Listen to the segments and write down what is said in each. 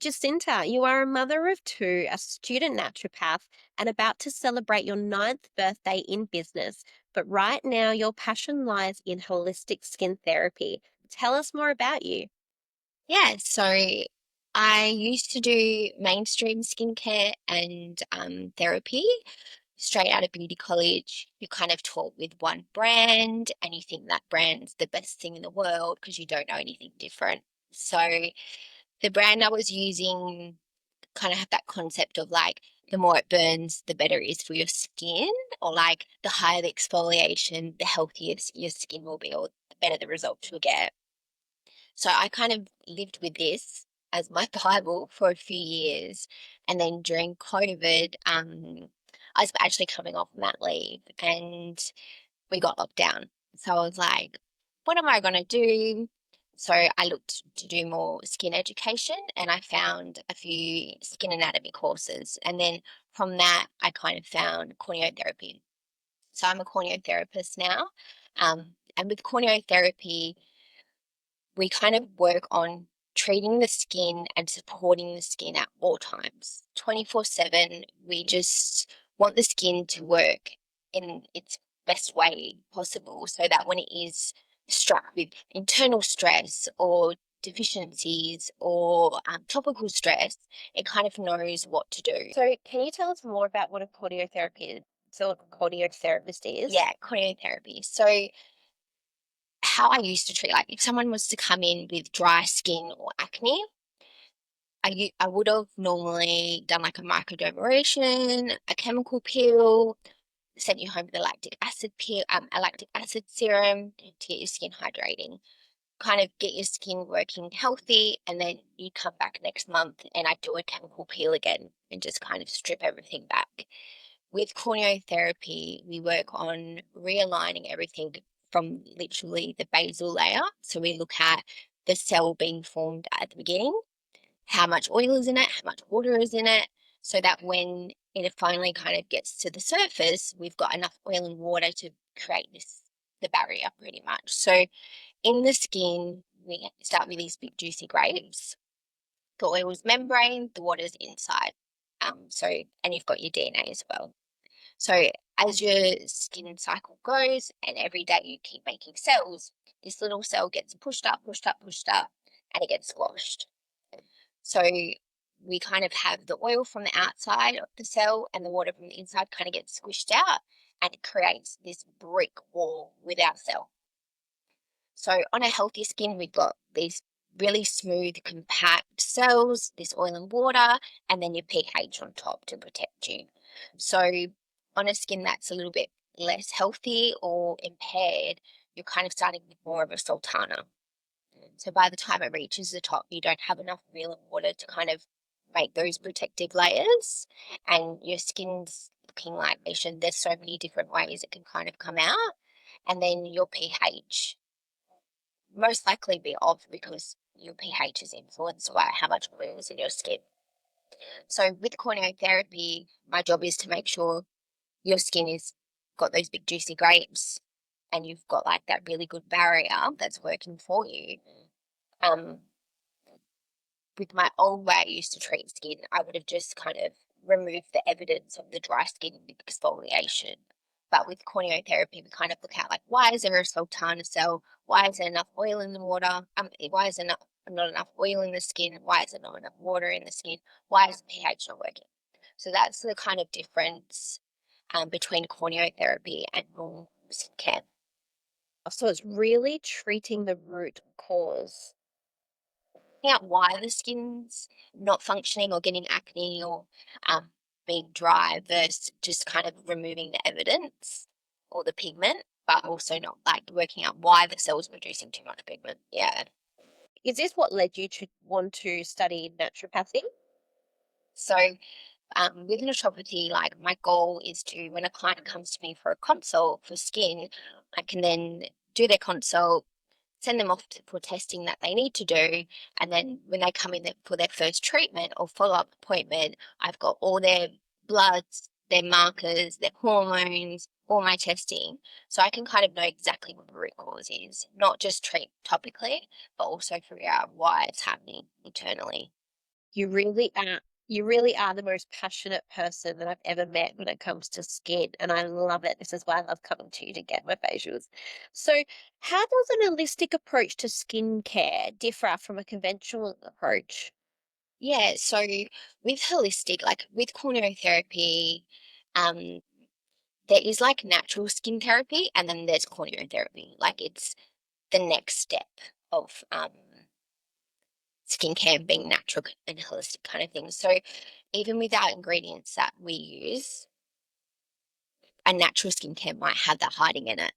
Jacinta, you are a mother of two, a student naturopath, and about to celebrate your ninth birthday in business. But right now, your passion lies in holistic skin therapy. Tell us more about you. Yeah, so I used to do mainstream skincare and therapy straight out of beauty college. You kind of taught with one brand and you think that brand's the best thing in the world because you don't know anything different. So the brand I was using kind of had that concept of like the more it burns, the better it is for your skin, or like the higher the exfoliation, the healthier your skin will be, or the better the results you'll get. So I kind of lived with this as my Bible for a few years. And then during COVID, I was actually coming off mat leave and we got locked down. So I was like, what am I going to do? So I looked to do more skin education and I found a few skin anatomy courses. And then from that, I kind of found corneotherapy. So I'm a corneotherapist now. And with corneotherapy, we kind of work on treating the skin and supporting the skin at all times. 24/7, we just want the skin to work in its best way possible so that when it is struck with internal stress or deficiencies or topical stress, it kind of knows what to do. So, can you tell us more about what a corneotherapist is? Yeah, corneotherapy. So how I used to treat, like if someone was to come in with dry skin or acne, I would have normally done like a microdermabrasion, a chemical peel, sent you home with a lactic acid peel, a lactic acid serum to get your skin hydrating, kind of get your skin working healthy, and then you come back next month and I do a chemical peel again and just kind of strip everything back. With corneotherapy, we work on realigning everything from literally the basal layer. So we look at the cell being formed at the beginning, how much oil is in it, how much water is in it, so that when it finally kind of gets to the surface, we've got enough oil and water to create the barrier pretty much. So in the skin, we start with these big juicy grapes. The oil's membrane, the water's inside. And you've got your DNA as well. So as your skin cycle goes, and every day you keep making cells, this little cell gets pushed up, pushed up, pushed up, and it gets squashed. So we kind of have the oil from the outside of the cell and the water from the inside kind of gets squished out and it creates this brick wall with our cell. So on a healthy skin, we've got these really smooth, compact cells, this oil and water, and then your pH on top to protect you. So on a skin that's a little bit less healthy or impaired, you're kind of starting with more of a sultana. So by the time it reaches the top, you don't have enough real water to kind of make those protective layers, and your skin's looking like they should. There's so many different ways it can kind of come out, and then your pH most likely be off because your pH is influenced by how much oil is in your skin. So with corneotherapy, my job is to make sure your skin is got those big juicy grapes and you've got like that really good barrier that's working for you. Um, with my old way I used to treat skin, I would have just kind of removed the evidence of the dry skin exfoliation. But with corneotherapy, we kind of look at like, why is there a sultana cell? Why is there enough oil in the water? Why is there not enough oil in the skin? Why is there not enough water in the skin? Why is the pH not working? So that's the kind of difference between corneotherapy and normal skincare. So, it's really treating the root cause. Out why the skin's not functioning or getting acne or being dry versus just kind of removing the evidence or the pigment, but also not like working out why the cell's producing too much pigment. Yeah. Is this what led you to want to study naturopathy? So with naturopathy, like my goal is to, when a client comes to me for a consult for skin, I can then do their consult, send them off for testing that they need to do. And then when they come in for their first treatment or follow up appointment, I've got all their bloods, their markers, their hormones, all my testing. So I can kind of know exactly what the root cause is, not just treat topically, but also figure out why it's happening internally. You really are. You really are the most passionate person that I've ever met when it comes to skin, and I love it. This is why I love coming to you to get my facials. So, how does an holistic approach to skincare differ from a conventional approach? Yeah, so with holistic, like with corneotherapy, um, there is like natural skin therapy and then there's corneotherapy. Like it's the next step of skincare being natural and holistic kind of thing. So even with our ingredients that we use, a natural skincare might have that hiding in it.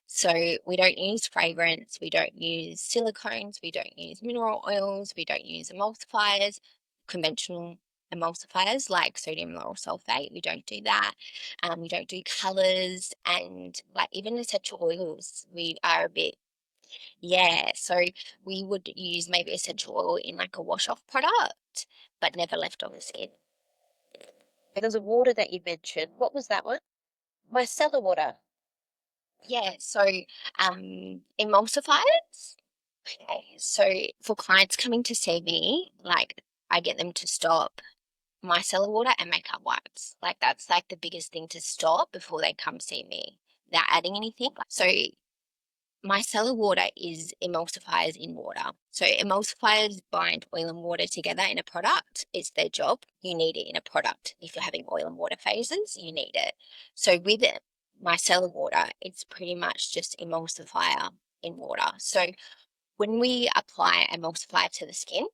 So we don't use fragrance, we don't use silicones, we don't use mineral oils, we don't use emulsifiers, conventional emulsifiers like sodium lauryl sulfate. We don't do that. We don't do colors and like even essential oils. We are a bit yeah. So we would use maybe essential oil in like a wash off product, but never left on the skin. There's a water that you mentioned. What was that one? Micellar water. Yeah. So emulsifiers. Okay, so for clients coming to see me, like I get them to stop micellar water and makeup wipes. Like that's like the biggest thing to stop before they come see me without adding anything. So micellar water is emulsifiers in water. So emulsifiers bind oil and water together in a product. It's their job. You need it in a product. If you're having oil and water phases, you need it. So with it, micellar water, it's pretty much just emulsifier in water. So when we apply emulsifier to the skin,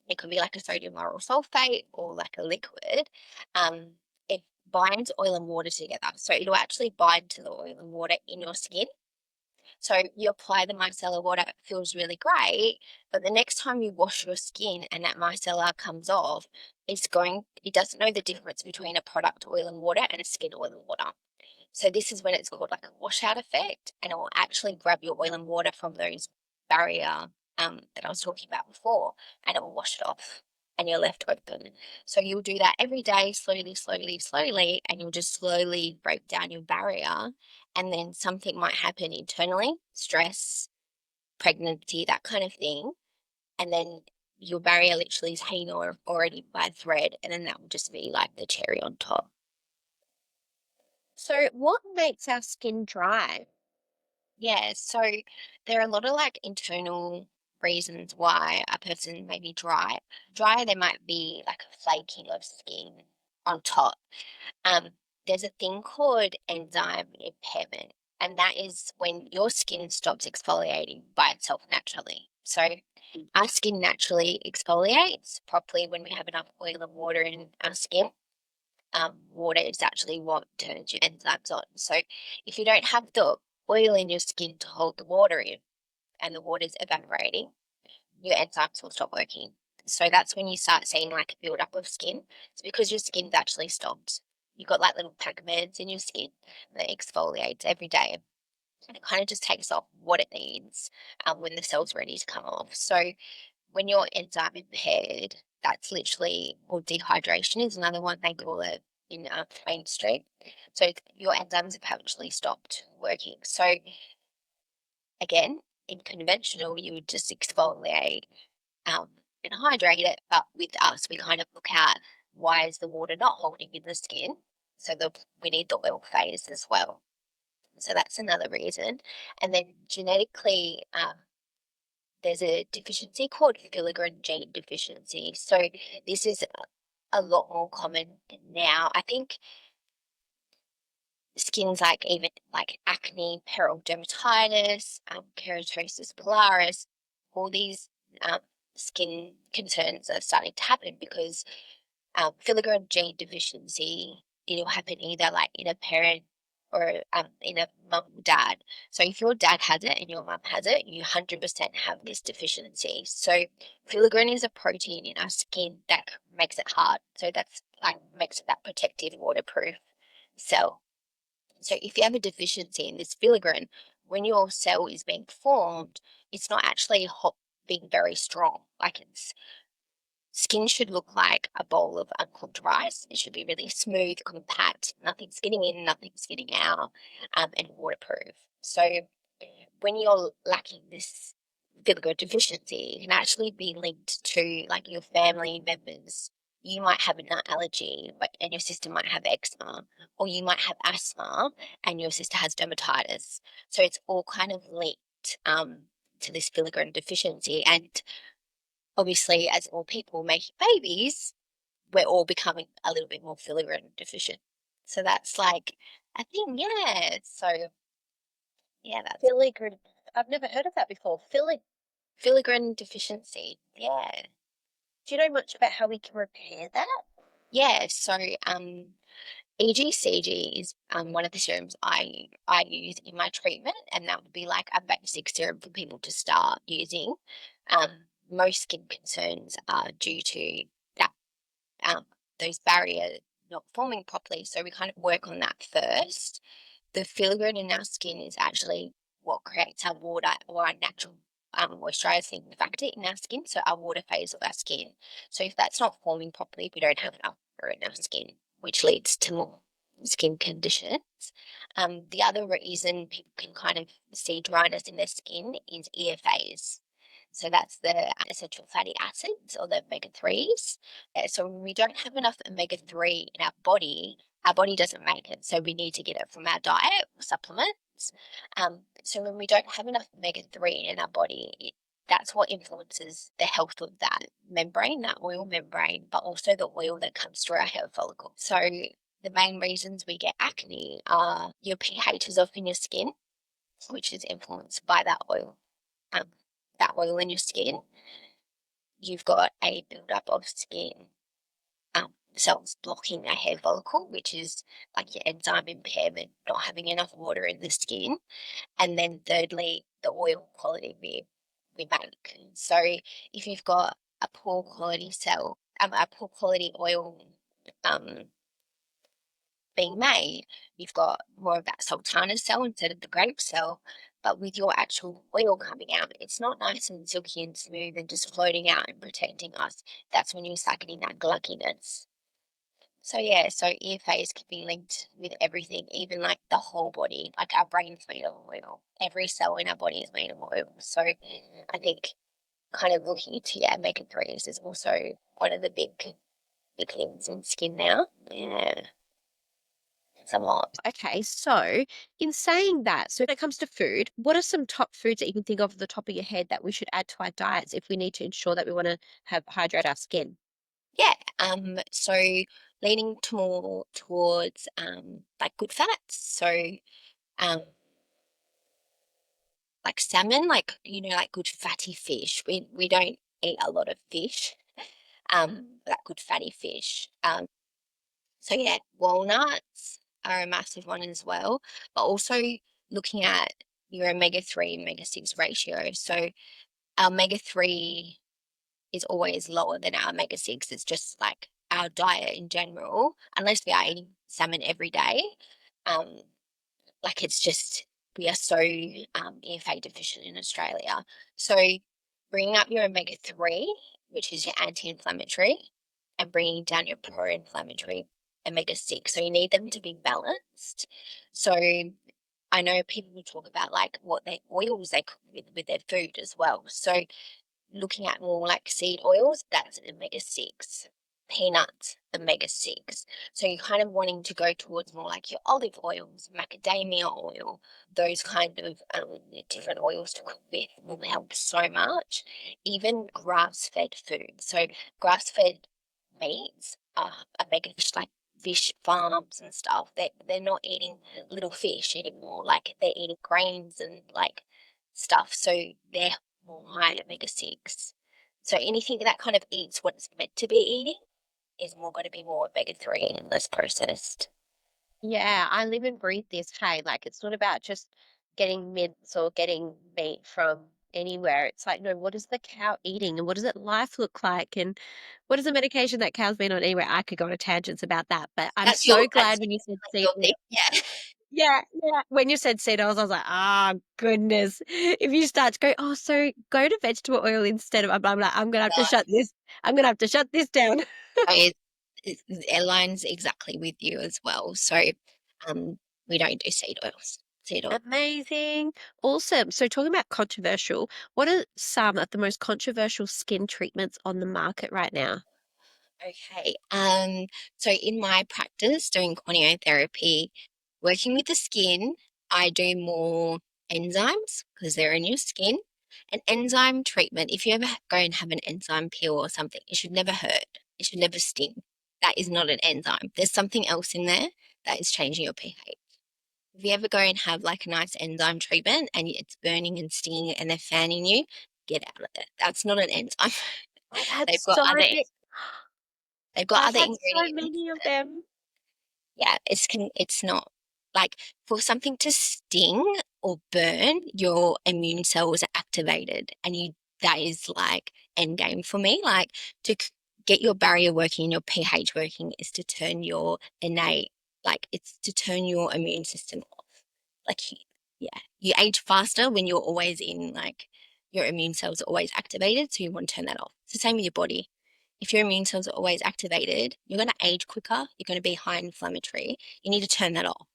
it could be like a sodium lauryl sulfate or like a liquid. Um, it binds oil and water together. So it'll actually bind to the oil and water in your skin. So you apply the micellar water, it feels really great. But the next time you wash your skin and that micellar comes off, it doesn't know the difference between a product oil and water and a skin oil and water. So this is when it's called like a washout effect, and it will actually grab your oil and water from those barrier that I was talking about before, and it will wash it off, and you're left open. So you'll do that every day, slowly, slowly, slowly, and you'll just slowly break down your barrier, and then something might happen internally, stress, pregnancy, that kind of thing, and then your barrier literally is hanging already by a thread, and then that will just be like the cherry on top. So, what makes our skin dry? Yeah, so there are a lot of like internal reasons why a person may be dry. Dry, there might be like a flaking of skin on top. Um, there's a thing called enzyme impairment, and that is when your skin stops exfoliating by itself naturally. So our skin naturally exfoliates properly when we have enough oil and water in our skin. Water is actually what turns your enzymes on. So if you don't have the oil in your skin to hold the water in and the water's evaporating, your enzymes will stop working. So that's when you start seeing like a build up of skin. It's because your skin's actually stopped. You've got like little pigments in your skin that exfoliates every day. And it kind of just takes off what it needs when the cell's ready to come off. So when you're enzyme impaired, that's literally, or dehydration is another one they call it in mainstream. So your enzymes have actually stopped working. So again, in conventional, you would just exfoliate um, and hydrate it. But with us, we kind of look at why is the water not holding in the skin? So we need the oil phase as well. So that's another reason. And then genetically, there's a deficiency called filigran gene deficiency. So this is a lot more common now. I think skins like even like acne, peril dermatitis, keratosis pilaris, all these skin concerns are starting to happen because filigran gene deficiency, it'll happen either like in a parent or in a mum or dad. So if your dad has it and your mum has it, you 100% have this deficiency. So filigran is a protein in our skin that makes it hard. So that's like makes it that protective, waterproof cell. So if you have a deficiency in this filigran, when your cell is being formed, it's not actually being very strong. Like it's skin should look like a bowl of uncooked rice. It should be really smooth, compact, nothing's getting in, nothing's getting out, and waterproof. So when you're lacking this vinegar deficiency can actually be linked to like your family members. You might have a nut allergy, and your sister might have eczema, or you might have asthma, and your sister has dermatitis. So it's all kind of linked to this filigran deficiency. And obviously, as all people making babies, we're all becoming a little bit more filigran deficient. So that's like a thing, yeah. So yeah, that's Filigree. I've never heard of that before. filigran deficiency. Yeah. Do you know much about how we can repair that? Yeah, so EGCG is one of the serums I use in my treatment, and that would be like a basic serum for people to start using. Most skin concerns are due to that um, those barriers not forming properly, so we kind of work on that first. The filigrane in our skin is actually what creates our water or our natural moisturizing factor in our skin, so our water phase of our skin. So if that's not forming properly, we don't have enough water in our skin, which leads to more skin conditions. The other reason people can kind of see dryness in their skin is EFAs. So that's the essential fatty acids or the omega 3s. So when we don't have enough omega 3 in our body doesn't make it. So we need to get it from our diet or supplements. So when we don't have enough omega 3 in our body, that's what influences the health of that membrane, that oil membrane, but also the oil that comes through our hair follicle. So the main reasons we get acne are your pH is off in your skin, which is influenced by um, that oil in your skin. You've got a buildup of skin cells blocking a hair follicle, which is like your enzyme impairment, not having enough water in the skin. And then thirdly, the oil quality we make. So if you've got a poor quality a poor quality oil um, being made, you've got more of that sultana cell instead of the grape cell. But with your actual oil coming out, it's not nice and silky and smooth and just floating out and protecting us. That's when you start getting that glugginess. So yeah, so ear phase can be linked with everything, even like the whole body. Like our brain's made of oil. Every cell in our body is made of oil. So I think kind of looking into omega threes is also one of the big things in skin now. Yeah, it's a lot. Okay, so in saying that, so when it comes to food, what are some top foods that you can think of the top of your head that we should add to our diets if we need to ensure that we want to have hydrate our skin? Yeah. So leaning to more towards like good fats. So um like salmon, like like good fatty fish. We don't eat a lot of fish. Like good fatty fish. So yeah, walnuts are a massive one as well, but also looking at your omega 3 omega 6 ratio. So our omega 3 is always lower than our omega 6. It's just like our diet in general, unless we are eating salmon every day. Um, like it's just we are so EFA deficient in Australia. So bringing up your omega 3, which is your anti-inflammatory, and bringing down your pro-inflammatory omega 6. So you need them to be balanced. So I know people will talk about like what their oils they cook with their food as well. So looking at more like seed oils, that's an omega 6. Peanuts, omega 6. So you're kind of wanting to go towards more like your olive oils, macadamia oil, those kind of different oils to cook with will help so much. Even grass fed food. So grass fed meats are omega fish, like fish farms and stuff. They're not eating little fish anymore. Like they're eating grains and like stuff. So they're more high omega 6. So anything that kind of eats what it's meant to be eating is more going to be more omega 3 and less processed. Yeah, I live and breathe this. Hey, like it's not about just getting mince or getting meat from anywhere. It's like, no, what is the cow eating and what does it life look like? And what is the medication that cow's been on anywhere? I could go on a tangents about that, but I'm so That's glad when you said seed your oil. thing. Yeah. Yeah, yeah. When you said seed oils, I was like, ah, goodness. If you start to go, oh, so go to vegetable oil instead of, I'm like, I'm gonna have to shut this. I'm gonna have to shut this down. It aligns exactly with you as well. So um, we don't do seed oils. That's it all. Amazing. Awesome. So, talking about controversial, what are some of the most controversial skin treatments on the market right now? Okay. So in my practice doing corneotherapy, working with the skin, I do more enzymes because they're in your skin. An enzyme treatment, if you ever go and have an enzyme peel or something, it should never hurt. It should never sting. That is not an enzyme. There's something else in there that is changing your pH. If you ever go and have like a nice enzyme treatment and it's burning and stinging and they're fanning you, get out of it. That's not an enzyme. I've had They've got so other many, they've got I've other had so ingredients. many of them. Yeah, it's not like for something to sting or burn, your immune cells are activated, and you that is like end game for me. Like to get your barrier working, your pH working, is to turn your innate, like it's to turn your immune system off. Like yeah, you age faster when you're always in like your immune cells are always activated, so you want to turn that off. It's the same with your body. If your immune cells are always activated, you're going to age quicker. You're going to be high inflammatory. You need to turn that off.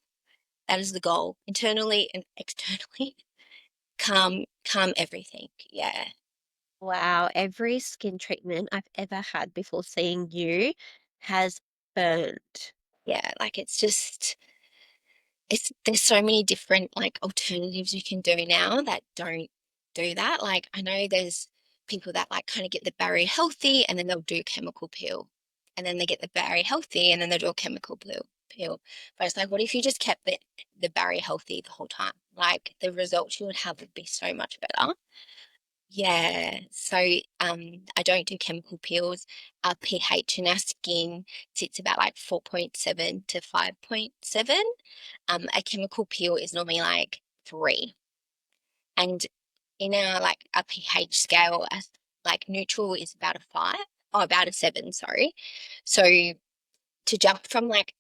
That is the goal, internally and externally. Calm everything. Yeah, Wow, every skin treatment I've ever had before seeing you has burned. yeah. Like it's there's so many different like alternatives you can do now that don't do that. Like I know there's people that like kind of get the barrier healthy and then they'll do chemical peel. And then they get the barrier healthy and then they'll do a chemical peel. But it's like, what if you just kept the barrier healthy the whole time? Like the results you would have would be so much better. Yeah. So I don't do chemical peels. Our pH in our skin sits about like 4.7 to 5.7. A chemical peel is normally like 3. And in our like a pH scale, like neutral is about a 5. Oh, about a 7, sorry. So to jump from like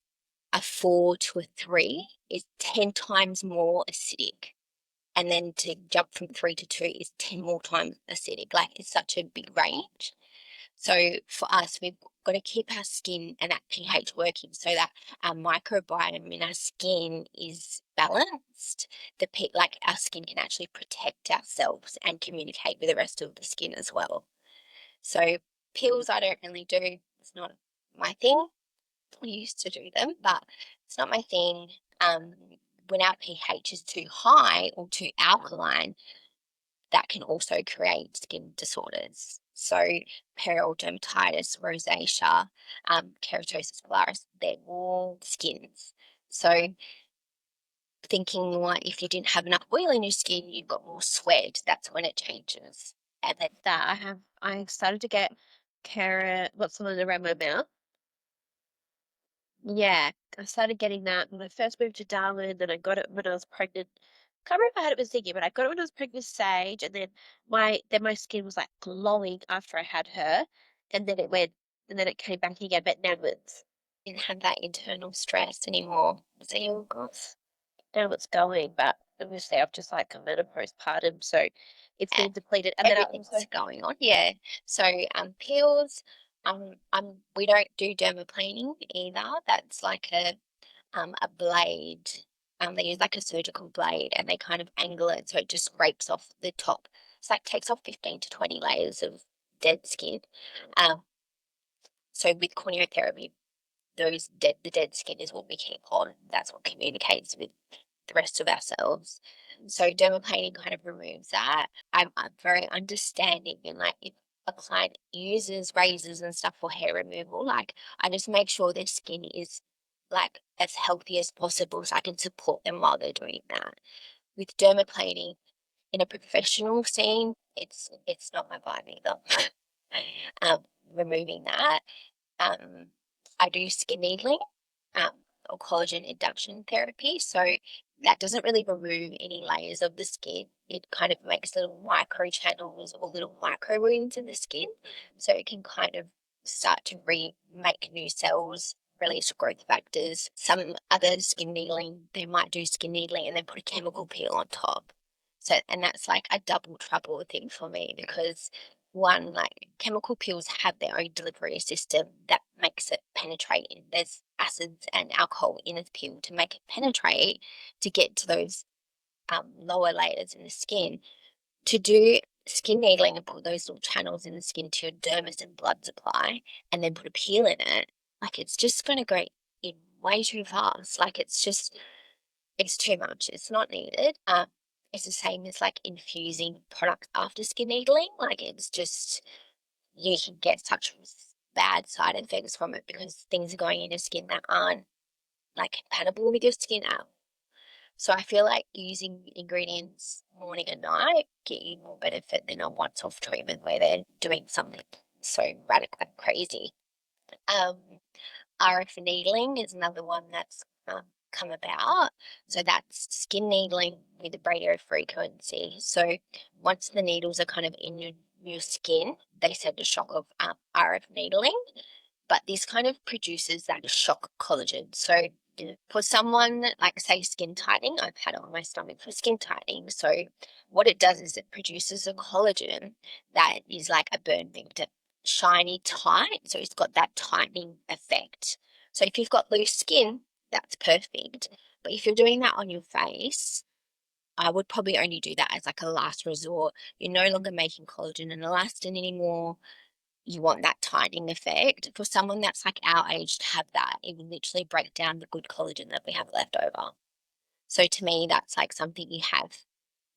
a 4 to a 3 is 10 times more acidic. And then to jump from 3 to 2 is 10 more times acidic. Like it's such a big range. So for us, we've got to keep our skin and that pH working so that our microbiome in our skin is balanced. Like our skin can actually protect ourselves and communicate with the rest of the skin as well. So pills I don't really do. It's not my thing. I used to do them, but it's not my thing. Um, when our pH is too high or too alkaline, that can also create skin disorders. So periodontitis, rosacea, keratosis pilaris, they're all skins. So thinking like if you didn't have enough oil in your skin, you've got more sweat, that's when it changes. And then That I started to get carrot, what's the one around my mouth? Yeah, I started getting that when I first moved to Darwin, then I got it when I was pregnant. Can't remember if I had it with Ziggy, but I got it when I was pregnant with Sage, and then my skin was like glowing after I had her, and then it went, and then it came back again, but you didn't have that internal stress anymore. So you now it's going, but obviously I've just like come out postpartum, so it's yeah, getting depleted, and then I everything's also going on. Yeah. So peels, we don't do dermaplaning either. That's like a blade. They use like a surgical blade and they kind of angle it so it just scrapes off the top. It's like takes off 15 to 20 layers of dead skin. Um, so with corneotherapy, the dead skin is what we keep on. That's what communicates with the rest of ourselves. So dermaplaning kind of removes that. I'm very understanding and like if a client uses razors and stuff for hair removal, like I just make sure their skin is like as healthy as possible so I can support them while they're doing that. With dermaplaning in a professional scene, it's not my vibe either. um, removing that. Um, I do skin needling um, or collagen induction therapy. So that doesn't really remove any layers of the skin. It kind of makes little micro channels or little micro wounds in the skin. So it can kind of start to remake new cells, release growth factors. Some other skin needling, they might do skin needling and then put a chemical peel on top. So, and that's like a double trouble thing for me because one, like chemical peels have their own delivery system that makes it penetrate in. There's acids and alcohol in a peel to make it penetrate to get to those lower layers in the skin, to do skin needling and put those little channels in the skin to your dermis and blood supply, and then put a peel in it, like it's just going to go in way too fast. Like it's too much. It's not needed. It's the same as like infusing products after skin needling. Like it's just you can get such bad side effects from it because things are going in your skin that aren't like compatible with your skin at. So I feel like using ingredients morning and night get you more benefit than a once-off treatment where they're doing something so radical and crazy. Um, RF needling is another one that's come about. So that's skin needling with radio frequency. So once the needles are kind of in your skin, they send a shock of RF needling, but this kind of produces that shock collagen. So for someone like say skin tightening, I've had it on my stomach for skin tightening. So what it does is it produces a collagen that is like a burn victim, shiny, tight. So it's got that tightening effect. So if you've got loose skin, that's perfect. But if you're doing that on your face, I would probably only do that as like a last resort. You're no longer making collagen and elastin anymore. You want that tightening effect. For someone that's like our age to have that, it would literally break down the good collagen that we have left over. So to me, that's like something you have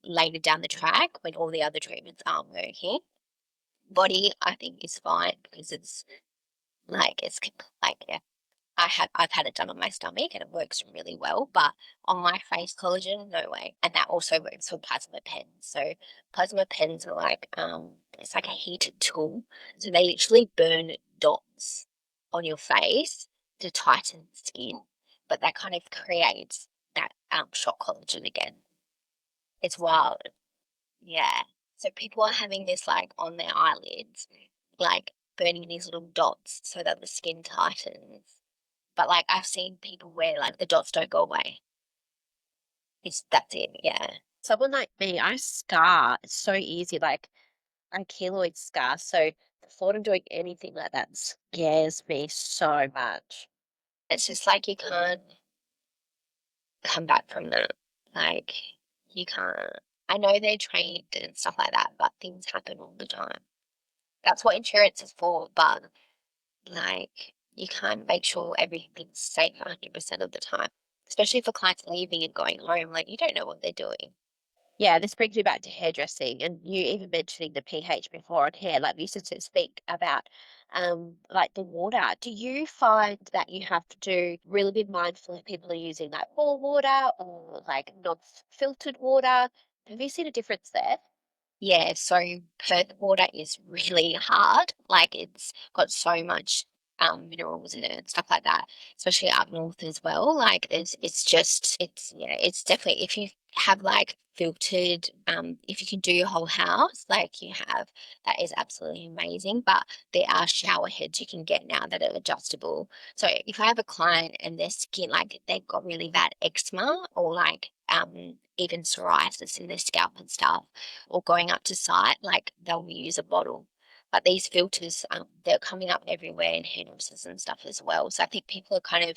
later down the track when all the other treatments aren't working. Body, I think, is fine because it's like like yeah, I've had it done on my stomach and it works really well, but on my face collagen, no way. And that also works for plasma pens. So plasma pens are like it's like a heated tool. So they literally burn dots on your face to tighten skin. But that kind of creates that shock collagen again. It's wild. Yeah. So people are having this like on their eyelids, like burning these little dots so that the skin tightens, but like I've seen people where like the dots don't go away. That's it, yeah. Someone like me, I scar. It's so easy, like a keloid scar. So the thought of doing anything like that scares me so much. It's just like you can't come back from that. Like you can't. I know they're trained and stuff like that, but things happen all the time. That's what insurance is for, but like you can't make sure everything's safe 100% of the time. Especially for clients leaving and going home, like you don't know what they're doing. Yeah, this brings me back to hairdressing, and you even mentioning the pH before on hair, like we used to speak about, like the water. Do you find that you have to really be mindful if people are using like raw water or like non-filtered water? Have you seen a difference there? Yeah, so Perth water is really hard. Like it's got so much minerals in it and stuff like that, especially up north as well. Like it's yeah, it's definitely if you have like filtered, if you can do your whole house like you have, that is absolutely amazing. But there are shower heads you can get now that are adjustable. So if I have a client and their skin like they've got really bad eczema or like even psoriasis in their scalp and stuff, or going up to site, like they'll use a bottle. But these filters, they're coming up everywhere in hairdressers and stuff as well. So I think people are kind of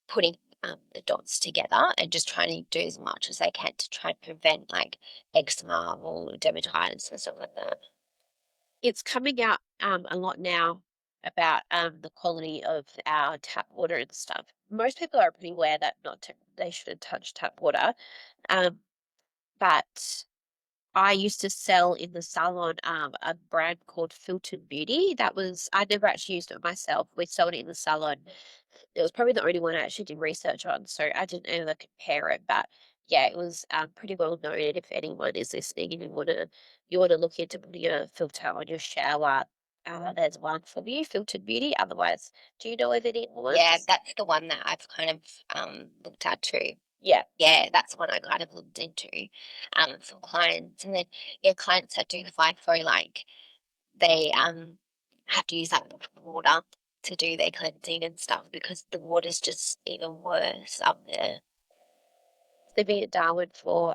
putting the dots together and just trying to do as much as they can to try and prevent like eczema or dermatitis and stuff like that. It's coming out a lot now about the quality of our tap water and stuff. Most people are pretty aware that not to, they shouldn't touch tap water. Um, but I used to sell in the salon a brand called Filtered Beauty. That was I never actually used it myself. We sold it in the salon. It was probably the only one I actually did research on, so I didn't ever compare it. But yeah, it was pretty well known. And if anyone is listening and you wanna look into putting a filter on your shower, there's one for you, Filtered Beauty. Otherwise, do you know of any other Yeah, ones? that's the one that I've kind of looked at too. Yeah. Yeah, that's what I kind of looked into for clients. And then yeah, clients that do FIFO, like they have to use like water to do their cleansing and stuff because the water's just even worse up there. Living in Darwin for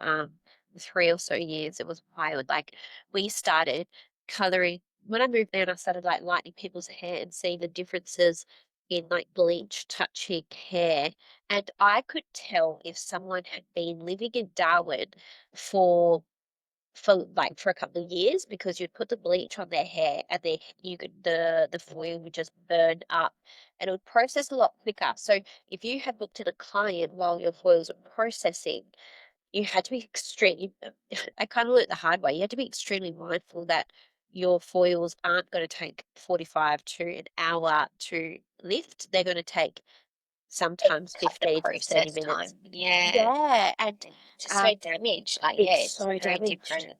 3 or so years. It was wild. Like we started coloring when I moved there and I started like lightening people's hair and seeing the differences in like bleach touching hair, and I could tell if someone had been living in Darwin for for a couple of years because you'd put the bleach on their hair and you could the foil would just burn up and it would process a lot quicker. So if you had looked at a client while your foils were processing, you had to be extremely I kind of learned the hard way. You had to be extremely mindful that your foils aren't going to take 45 to an hour to lift. They're going to take It sometimes cut the 15 to 30 process minutes. time. Yeah. Yeah, and Just so um, damaged. Like, yeah, it's it's so very damaged. different.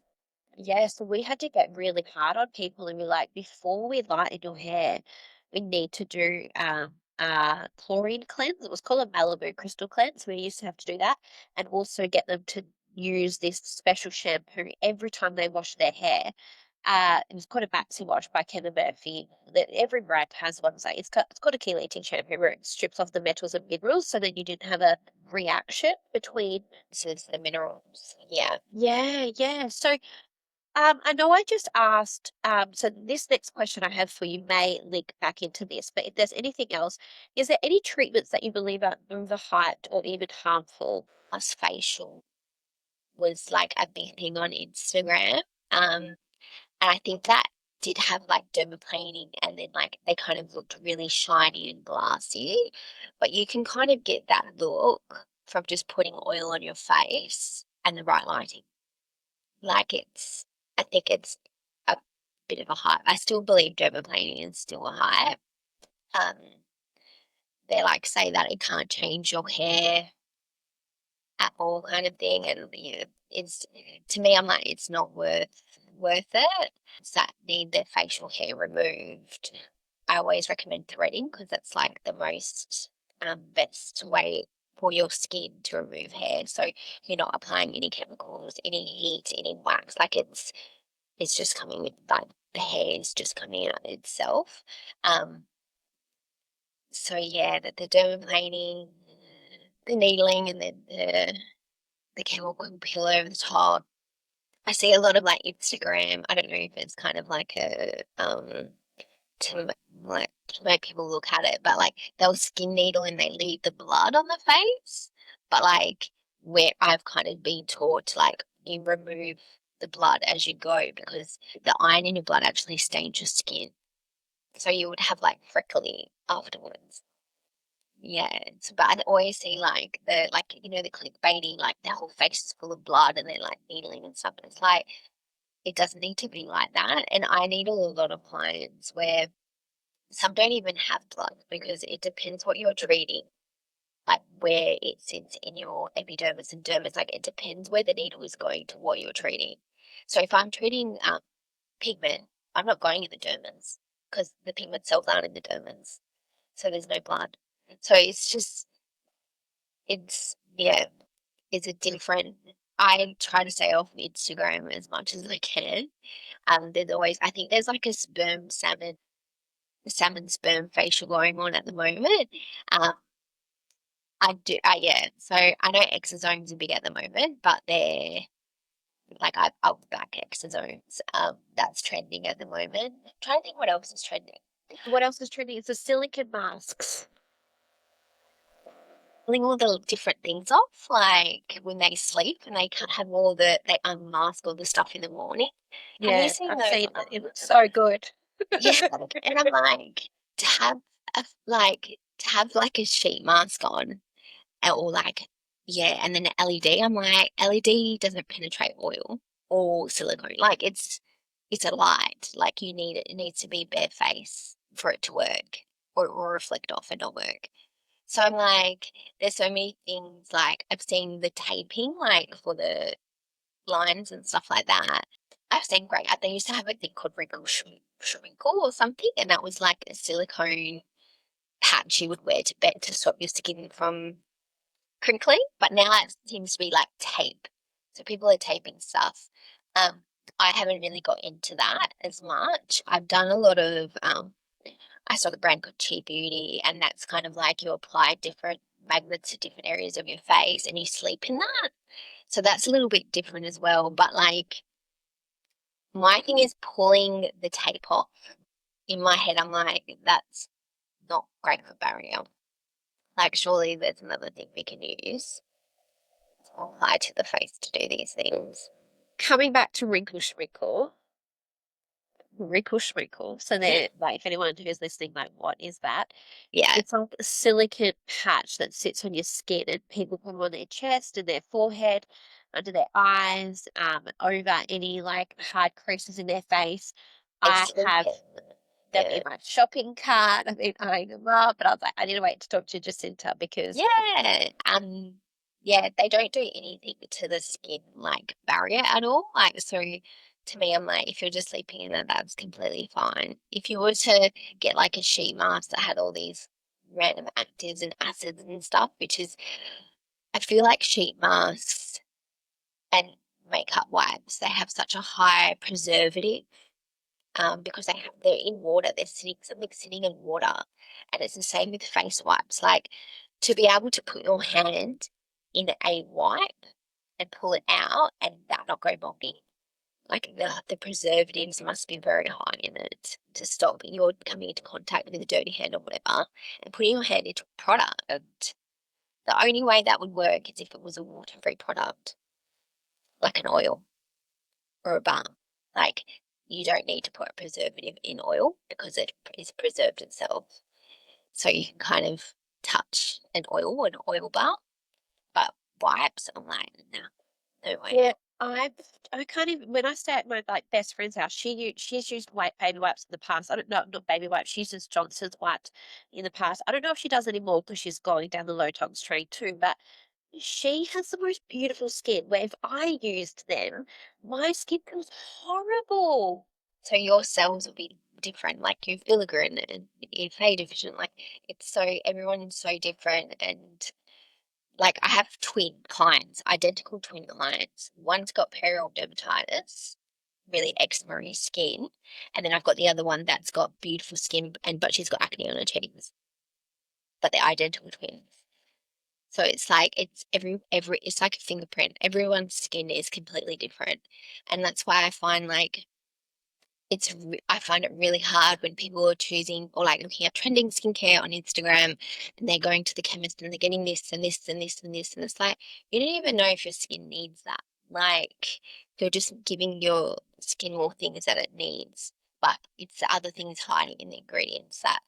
Yeah, so we had to get really hard on people and be like, before we lighten your hair, we need to do chlorine cleanse. It was called a Malibu crystal cleanse. We used to have to do that and also get them to use this special shampoo every time they wash their hair. It was called a maxi wash by Kevin Murphy. That every brand has one. So it's got a chelating shampoo where it strips off the metals and minerals so that you didn't have a reaction between. So it's the minerals. Yeah. Yeah. So I know I just asked, so this next question I have for you may link back into this, but if there's anything else, is there any treatments that you believe are overhyped or even harmful? Plus facial was like a big thing on Instagram. And I think that did have like dermaplaning and then like they kind of looked really shiny and glassy. But you can kind of get that look from just putting oil on your face and the right lighting. Like I think it's a bit of a hype. I still believe dermaplaning is still a hype. Um, they like say that it can't change your hair at all kind of thing. And it's to me, I'm like, it's not worth it. It's that need their facial hair removed. I always recommend threading because that's like the most best way for your skin to remove hair. So you're not applying any chemicals, any heat, any wax. Like it's just coming with like the hair is just coming out itself. Um, so yeah, the dermaplaning, the needling, and then the chemical peel over the top. I see a lot of like Instagram. I don't know if it's kind of like a to like to make people look at it, but like they'll skin needle and they leave the blood on the face. But like where I've kind of been taught to like you remove the blood as you go because the iron in your blood actually stains your skin. So you would have like freckly afterwards. Yeah, but I always see like the clickbaiting, like their whole face is full of blood and they're like needling and stuff. And it's like it doesn't need to be like that. And I needle a lot of clients where some don't even have blood because it depends what you're treating, like where it sits in your epidermis and dermis. Like it depends where the needle is going to what you're treating. So if I'm treating pigment, I'm not going in the dermis because the pigment cells aren't in the dermis, so there's no blood. So yeah, it's a different. I try to stay off Instagram as much as I can. There's always, I think there's like a salmon sperm facial going on at the moment. Um, yeah. So I know exosomes are big at the moment, but they're like I'll back exosomes. That's trending at the moment. I'm trying to think what else is trending. What else is trending? It's the silicone masks. Pulling all the different things off, like when they sleep and they can't have they unmask all the stuff in the morning. Have you Yeah, seen I've those? seen it. It looks so good. Yeah, and I'm like, to have to have like a sheet mask on or like yeah, and then the LED. I'm like, LED doesn't penetrate oil or silicone. Like it's a light. Like you need it. It needs to be bare face for it to work or reflect off and not work. So I'm like, there's so many things like I've seen the taping like for the lines and stuff like that. I've seen great. They used to have a thing called wrinkle or something, and that was like a silicone patch you would wear to bed to stop your skin from crinkly. But now it seems to be like tape. So people are taping stuff. Um, I haven't really got into that as much. I've done a lot of I saw the brand called Cheap Beauty, and that's kind of like you apply different magnets to different areas of your face and you sleep in that. So that's a little bit different as well. But like my thing is pulling the tape off. In my head, I'm like, that's not great for barrier. Like, surely there's another thing we can use to apply to the face to do these things. Coming back to wrinkle schminkle, wrinkle schminkle. So Yeah. they're like, if anyone who's listening, like, what is that? Yeah, It's like a silicone patch that sits on your skin, and people put them on their chest and their forehead, under their eyes, over any like hard creases in their face. it's I have sleeping. them in Yeah. my shopping cart. I've been eyeing them up, but I was like, I need to wait to talk to Jacinta because Yeah. Yeah, they don't do anything to the skin like barrier at all. Like, so to me, I'm like, if you're just sleeping in it, that's completely fine. If you were to get like a sheet mask that had all these random actives and acids and stuff, which is, I feel like sheet masks and makeup wipes, they have such a high preservative, because they're in water. They're sitting something sitting in water, and it's the same with face wipes. Like, to be able to put your hand in a wipe and pull it out and that not go boggy. Like, the preservatives must be very high in it to stop you coming into contact with a dirty hand or whatever and putting your hand into a product. The only way that would work is if it was a water-free product, like an oil or a balm. Like, you don't need to put a preservative in oil because it is preserved itself. So you can kind of touch an oil balm, but wipes, I'm like, no, no way. yeah, I can't even when I stay at my like best friend's house, she's used white baby wipes in the past. I don't know, not baby wipes, she uses Johnson's wipes in the past. I don't know if she does anymore because she's going down the low tox train too, but she has the most beautiful skin where if I used them, my skin feels horrible. So your cells will be different, like your filigrin and your K division. Like, it's so, everyone's so different. And like, I have twin clients, identical twin clients. One's got perioral dermatitis, really eczema skin, and then I've got the other one that's got beautiful skin, but she's got acne on her cheeks. But they're identical twins. So it's like it's every it's like a fingerprint. Everyone's skin is completely different, and that's why I find like I find it really hard when people are choosing or like looking at trending skincare on Instagram, and they're going to the chemist and they're getting this and this and this and this, and it's like you don't even know if your skin needs that. Like, you're just giving your skin more things that it needs, but it's the other things hiding in the ingredients that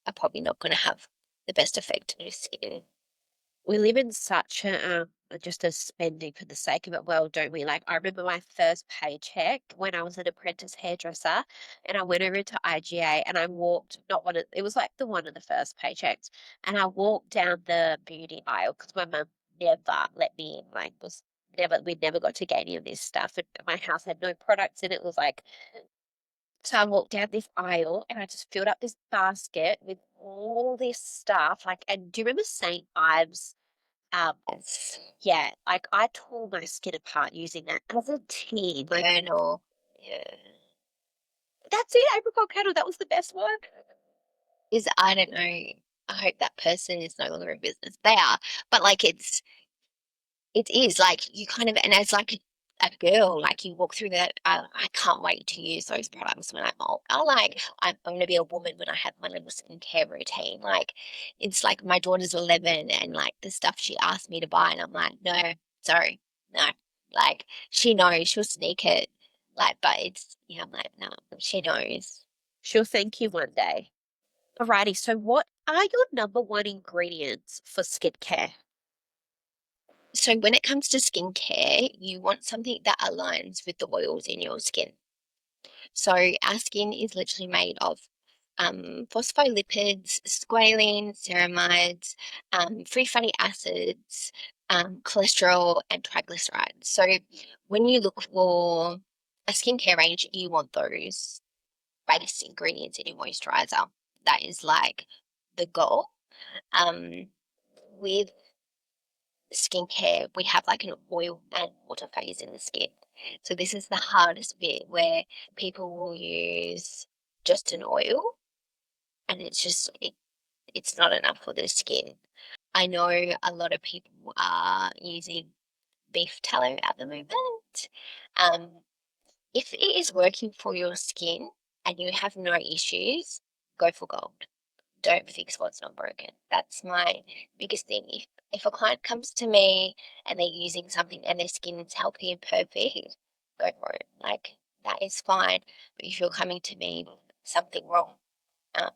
are probably not going to have the best effect on your skin. We live in such just a spending for the sake of it world, don't we? Like I remember my first paycheck when I was an apprentice hairdresser and I went over to IGA and I walked not one of it was like the one of the first paychecks and I walked down the beauty aisle because my mum never let me in, like was never we never got to get any of this stuff and my house had no products in it. It was like so I walked down this aisle and I just filled up this basket with all this stuff. Like, and do you remember St. Ives? Yes. Yeah, like I tore my skin apart using that as a teen. Like, Journal. Yeah. that's it, apricot kernel. That was the best one. Is I don't know. I hope that person is no longer in business. They are, but like it is like you kind of, and as like a girl, like you walk through that. I can't wait to use those products when I'm old. I'm going to be a woman when I have my little skincare routine. Like, it's like my daughter's 11, and like the stuff she asked me to buy, and I'm like, no, sorry, no. Like, she knows she'll sneak it. Like, but it's yeah, I'm like, no, she knows. She'll thank you one day. Alrighty, so what are your number one ingredients for skincare? So when it comes to skincare, you want something that aligns with the oils in your skin. So our skin is literally made of phospholipids, squalene, ceramides, free fatty acids, cholesterol, and triglycerides. So when you look for a skincare range, you want those base ingredients in your moisturizer. That is like the goal. Um, with skincare, we have like an oil and water phase in the skin. So this is the hardest bit where people will use just an oil, and it's not enough for the skin. I know a lot of people are using beef tallow at the moment. Um, if it is working for your skin and you have no issues, go for gold. don't fix what's not broken. That's my biggest thing. If a client comes to me and they're using something and their skin's healthy and perfect, go for it. Like that is fine. But if you're coming to me with something wrong um,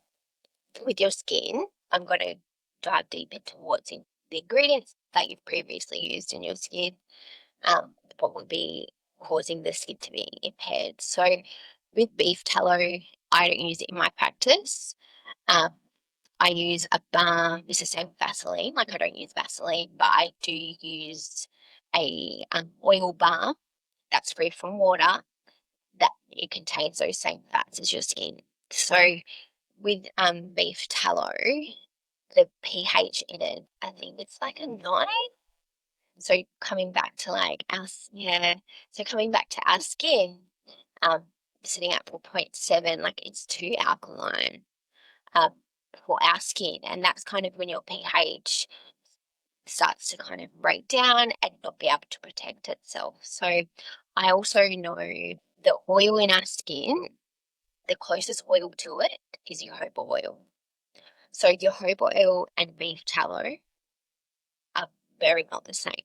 with your skin, I'm going to dive deep into what's in the ingredients that you've previously used in your skin, what would be causing the skin to be impaired. So with beef tallow, I don't use it in my practice. Um, I use a balm. It's the same with Vaseline. Like I don't use Vaseline, but I do use a oil balm that's free from water that it contains those same fats as your skin. So with beef tallow, the pH in it, I think it's like a 9. So coming back to like us, yeah. So coming back to our skin, um, sitting at 4.7, like it's too alkaline um, for our skin. And that's kind of when your pH starts to kind of break down and not be able to protect itself. So I also know the oil in our skin, the closest oil to it is jojoba oil. So jojoba oil and beef tallow are very not the same.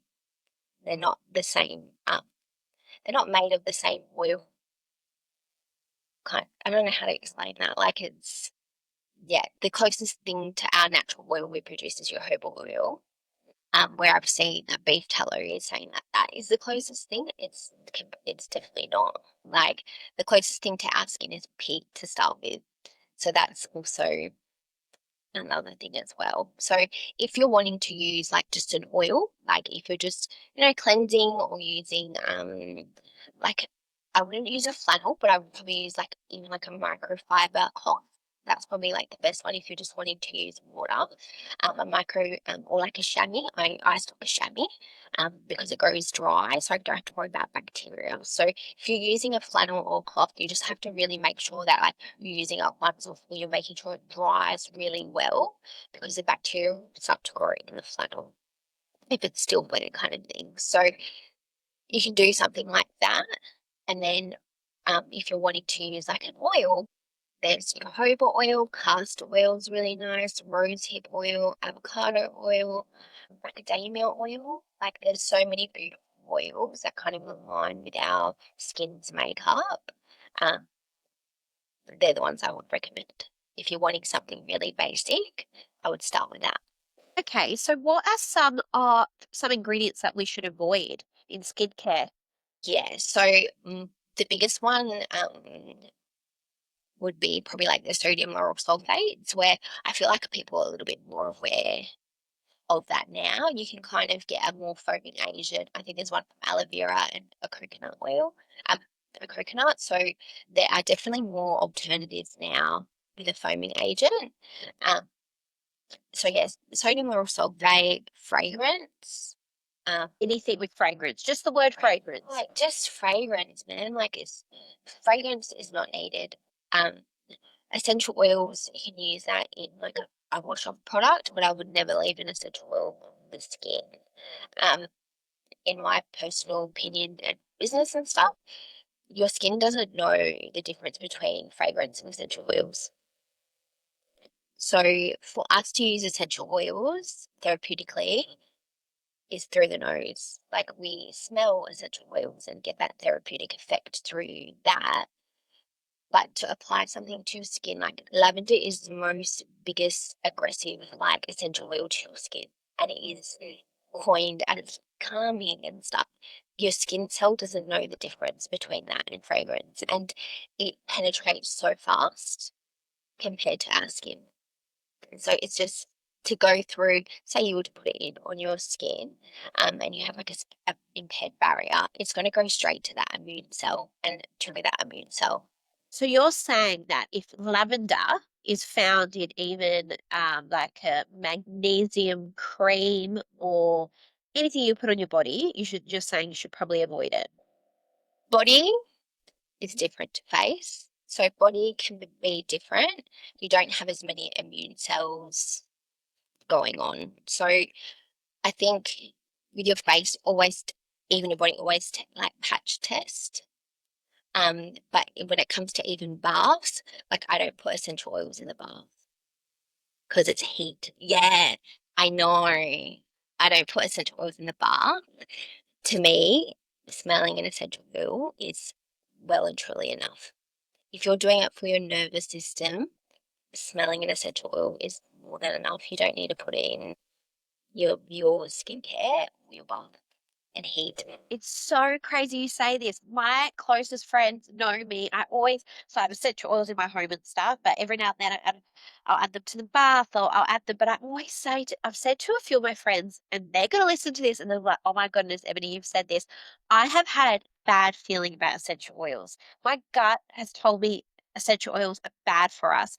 They're not the same. They're not made of the same oil. I don't know how to explain that. Like it's yeah, the closest thing to our natural oil we produce is jojoba oil. Where I've seen that beef tallow is saying that that is the closest thing. It's definitely not. Like the closest thing to our skin is pig to start with. So that's also another thing as well. So if you're wanting to use like just an oil, like if you're just, cleansing or using like I wouldn't use a flannel, but I would probably use like even like a microfiber cloth. That's probably like the best one if you're just wanting to use water. A micro or like a chamois. I stock a chamois because it goes dry, so I don't have to worry about bacteria. So if you're using a flannel or cloth, you just have to really make sure that like you're using it once or you're making sure it dries really well because the bacteria will start to grow in the flannel if it's still wet kind of thing. So you can do something like that. And then if you're wanting to use like an oil, there's jojoba oil, castor oil is really nice, rosehip oil, avocado oil, macadamia oil. Like there's so many beautiful oils that kind of align with our skin's makeup. Um, they're the ones I would recommend. If you're wanting something really basic, I would start with that. Okay, so what are some ingredients that we should avoid in skincare? Yeah, so the biggest one would be probably like the sodium lauryl sulfates, where I feel like people are a little bit more aware of that now. You can kind of get a more foaming agent. I think there's one from aloe vera and a coconut oil, a coconut. So there are definitely more alternatives now with a foaming agent. Um, so yes, sodium lauryl sulfate, fragrance. Um, Anything with fragrance, just the word fragrance. like just fragrance, man. Like it's fragrance is not needed. Um, essential oils, you can use that in like a wash off product, but I would never leave an essential oil on the skin. Um, in my personal opinion and business and stuff, your skin doesn't know the difference between fragrance and essential oils. So for us to use essential oils therapeutically is through the nose. Like we smell essential oils and get that therapeutic effect through that. But to apply something to your skin, like lavender is the most biggest aggressive, like essential oil to your skin. And it is coined as calming and stuff. Your skin cell doesn't know the difference between that and fragrance. And it penetrates so fast compared to our skin. So it's just to go through, say you were to put it in on your skin and you have like a impaired barrier, it's going to go straight to that immune cell and trigger that immune cell. So you're saying that if lavender is found in even like a magnesium cream or anything you put on your body, you should just saying you should probably avoid it. Body is different to face. So body can be different. You don't have as many immune cells going on. So I think with your face, always, even your body, always like patch test. But when it comes to even baths, like I don't put essential oils in the bath. because it's heat. Yeah, I know. I don't put essential oils in the bath. To me, smelling an essential oil is well and truly enough. If you're doing it for your nervous system, smelling an essential oil is more than enough. You don't need to put it in your skincare or your bath and heat. It's so crazy you say this. My closest friends know me. So I have essential oils in my home and stuff, but every now and then I'll add them to the bath or I'll add them. But I always I've said to a few of my friends, and they're going to listen to this and they're like, oh my goodness, Ebony, you've said this. I have had bad feeling about essential oils. My gut has told me essential oils are bad for us.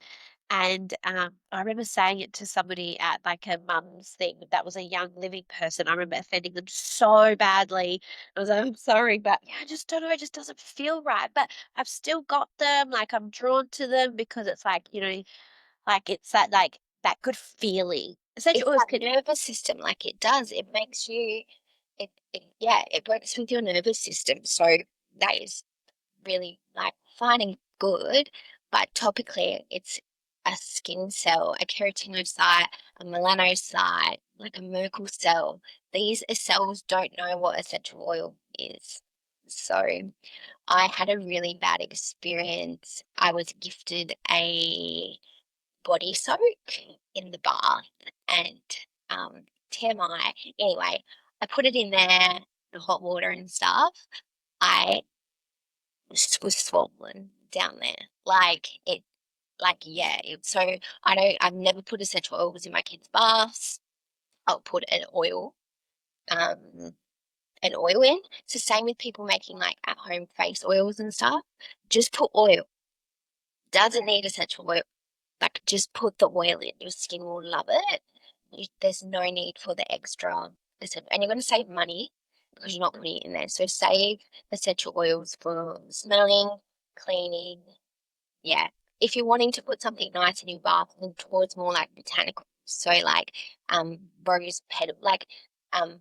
And I remember saying it to somebody at like a mum's thing that was a young living person. I remember offending them so badly. I was like, I'm sorry, but yeah, I just don't know. It just doesn't feel right. But I've still got them. Like I'm drawn to them because it's like, like it's that good feeling. Essential It's oils that can, nervous system, like it does. It makes you, yeah, it works with your nervous system. So that is really like fine and good, but topically it's a skin cell, a keratinocyte, a melanocyte, like a Merkel cell. These cells don't know what essential oil is. So I had a really bad experience. I was gifted a body soak in the bath and TMI. Anyway, I put it in there, the hot water and stuff. I was swollen down there. So I've never put essential oils in my kids' baths. I'll put um, an oil in. It's the same with people making like at home face oils and stuff. Just put oil. Doesn't need essential oil. Like just put the oil in. Your skin will love it. There's no need for the extra. And you're going to save money because you're not putting it in there. So save essential oils for smelling, cleaning. Yeah. If you're wanting to put something nice in your bath, then towards more like botanical. So like rose petal, like um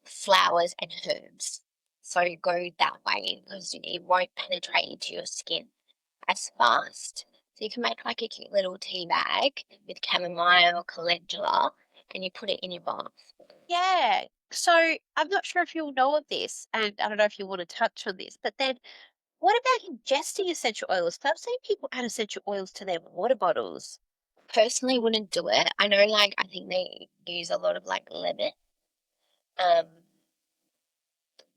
flowers and herbs. So go that way because it won't penetrate into your skin as fast. So you can make like a cute little tea bag with chamomile, calendula, and you put it in your bath. yeah. So I'm not sure if you'll know of this, and I don't know if you want to touch on this, but then what about ingesting essential oils? 'Cause I've seen people add essential oils to their water bottles. Personally, wouldn't do it. I know, like I think they use a lot of like lemon. Um,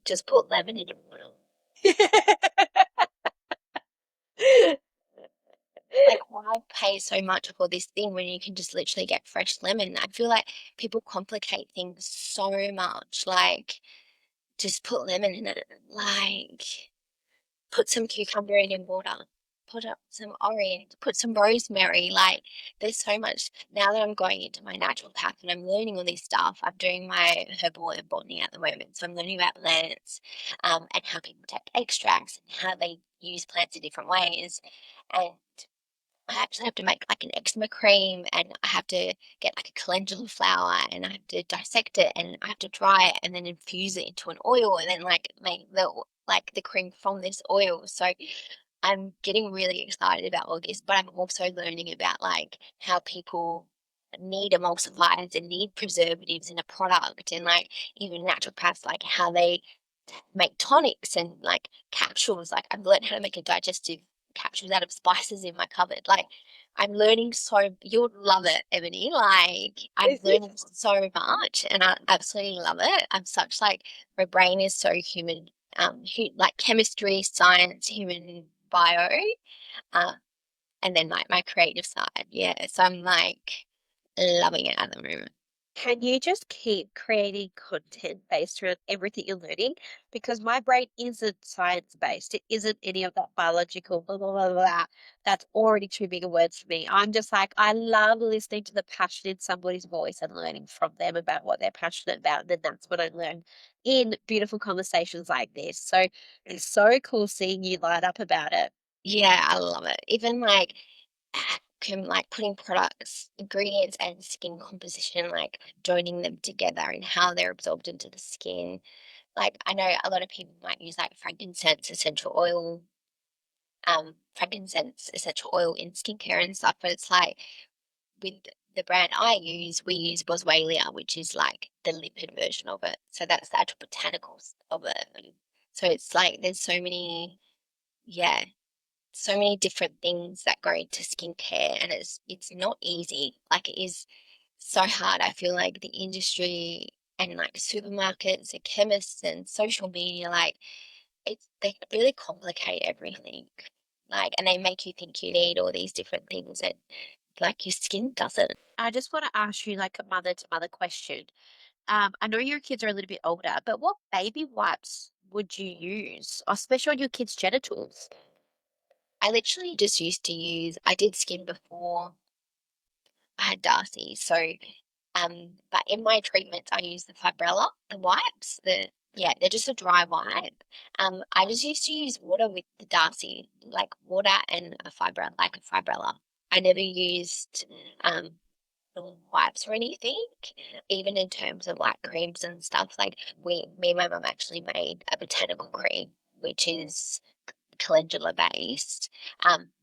just put lemon in your water. Like, why pay so much for this thing when you can just literally get fresh lemon? I feel like people complicate things so much. Like, just put lemon in it. Like, put some cucumber in your water. Put up some orange. Put some rosemary. Like, there's so much. Now that I'm going into my natural path and I'm learning all this stuff, I'm doing my herbal and botany at the moment. So I'm learning about plants, and how people take extracts and how they use plants in different ways. And I actually have to make like an eczema cream and I have to get like a calendula flower and I have to dissect it and I have to dry it and then infuse it into an oil and then like make the cream from this oil. So I'm getting really excited about all this, but I'm also learning about like how people need emulsifiers and need preservatives in a product and like even naturopaths like how they make tonics and like capsules. Like I've learned how to make a digestive capsules out of spices in my cupboard. Like I'm learning so you'll love it, Ebony. Like I'm learning so much and I absolutely love it. I'm such like my brain is so human, like chemistry, science, human bio, uh, and then like my creative side. Yeah. So I'm like loving it at the moment. Can you just keep creating content based around everything you're learning? Because my brain isn't science based. It isn't any of that biological blah, blah, blah, blah. That's already too big a word for me. I'm just like, I love listening to the passion in somebody's voice and learning from them about what they're passionate about. And then that's what I learn in beautiful conversations like this. So it's so cool seeing you light up about it. Yeah, I love it. Even like like putting products, ingredients and skin composition, like joining them together and how they're absorbed into the skin. Like I know a lot of people might use like frankincense essential oil in skincare and stuff, but it's like with the brand I use, we use Boswellia, which is like the lipid version of it. So that's the actual botanicals of it. And so it's like there's so many, yeah, so many different things that go into skincare, and it's not easy. Like it is so hard. I feel like the industry and like supermarkets and chemists and social media, like they really complicate everything. Like, and they make you think you need all these different things, and like your skin doesn't. I just want to ask you like a mother to mother question. I know your kids are a little bit older, but what baby wipes would you use, especially on your kids' genitals? I literally just used to use. I did skin before I had Darcy, so but in my treatments I use the Fibrella, the wipes, they're just a dry wipe. I just used to use water with the Darcy, like water and a fibrella, like a Fibrella. I never used wipes or anything, even in terms of like creams and stuff. Like me and my mum actually made a botanical cream, which is calendula based.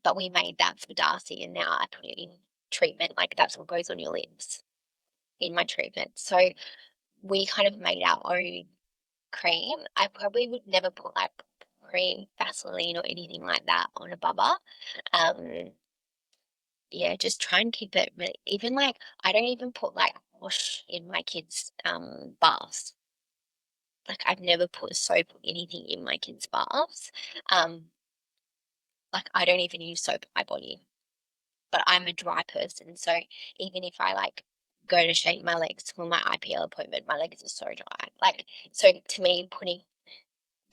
But we made that for Darcy, and now I put it in treatment. Like that's what goes on your lips in my treatment. So we kind of made our own cream. I probably would never put like cream, Vaseline, or anything like that on a bubba. Um, yeah, just try and keep it really, even like I don't even put like wash in my kids' baths. Like I've never put soap or anything in my kids' baths. Um, like I don't even use soap on my body. But I'm a dry person, so even if I like go to shave my legs for my IPL appointment, my legs are so dry. Like so to me, putting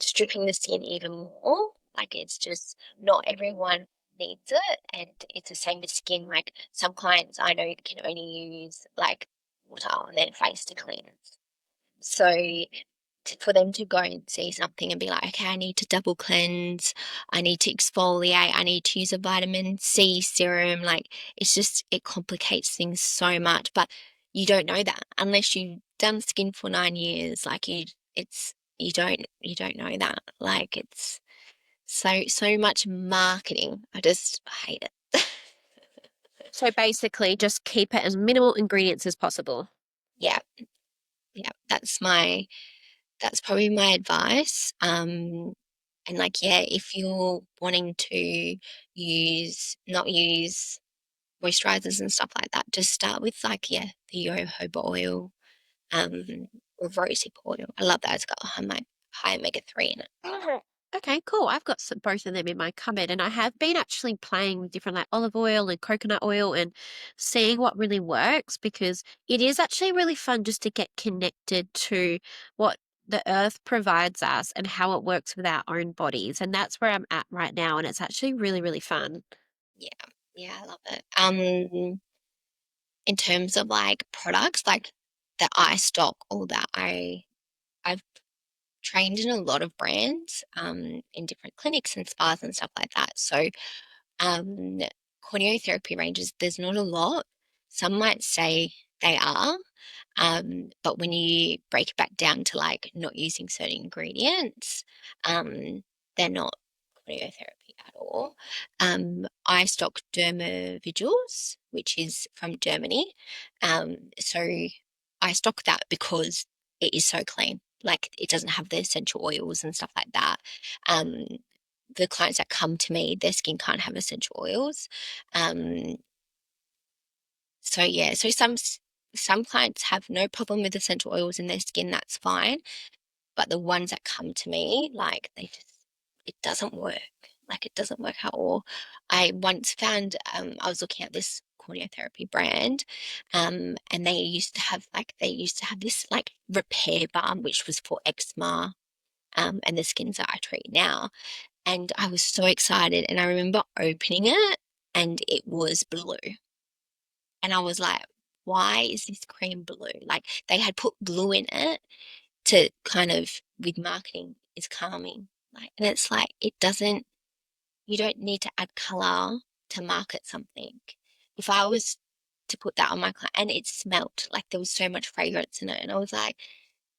stripping the skin even more, like it's just not everyone needs it, and it's the same with skin. Like some clients I know can only use like water on their face to cleanse. So for them to go and see something and be like, okay, I need to double cleanse, I need to exfoliate, I need to use a vitamin C serum. Like it's just, it complicates things so much. But you don't know that unless you've done skin for 9 years. Like you don't know that. Like it's so much marketing. I just hate it. So basically, just keep it as minimal ingredients as possible. Yeah, yeah. That's probably my advice. And like, yeah, if you're wanting to not use moisturizers and stuff like that, just start with like, yeah, the jojoba oil, um, or rosehip oil. I love that. It's got high omega-3 in it. Mhm. Okay, cool. I've got both of them in my cupboard, and I have been actually playing with different like olive oil and coconut oil and seeing what really works because it is actually really fun just to get connected to what the earth provides us and how it works with our own bodies. And that's where I'm at right now, and it's actually really, really fun. Yeah, yeah, I love it. In terms of like products, like that I stock or that I've trained in a lot of brands, in different clinics and spas and stuff like that. So um, corneotherapy ranges, there's not a lot. Some might say they are, but when you break it back down to like not using certain ingredients, um, they're not corneotherapy at all. I stock Derma which is from Germany. So I stock that because it is so clean. Like it doesn't have the essential oils and stuff like that. Um, the clients that come to me, their skin can't have essential oils. Um, so yeah, so some clients have no problem with essential oils in their skin, that's fine. But the ones that come to me, like it doesn't work. Like it doesn't work at all. I once found I was looking at this corneotherapy brand, and they used to have this like repair balm which was for eczema, and the skins that I treat now. And I was so excited. And I remember opening it and it was blue. And I was like, why is this cream blue? Like they had put blue in it to kind of, with marketing, is calming. Like, and it's like, you don't need to add color to market something. If I was to put that on my client and it smelt like there was so much fragrance in it, and I was like,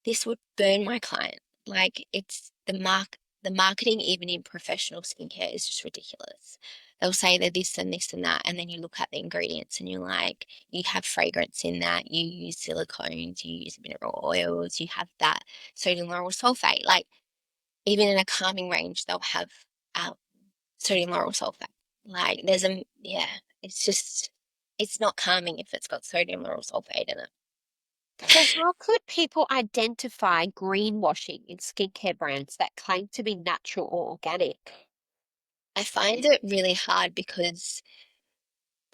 this would burn my client. Like it's the mark. the marketing, even in professional skincare, is just ridiculous. They'll say they're this and this and that, and then you look at the ingredients and you're like, you have fragrance in that, you use silicones, you use mineral oils, you have that sodium lauryl sulfate. Like, even in a calming range, they'll have um, sodium lauryl sulfate. Like, yeah, it's just, it's not calming if it's got sodium lauryl sulfate in it. So, how could people identify greenwashing in skincare brands that claim to be natural or organic? I find it really hard because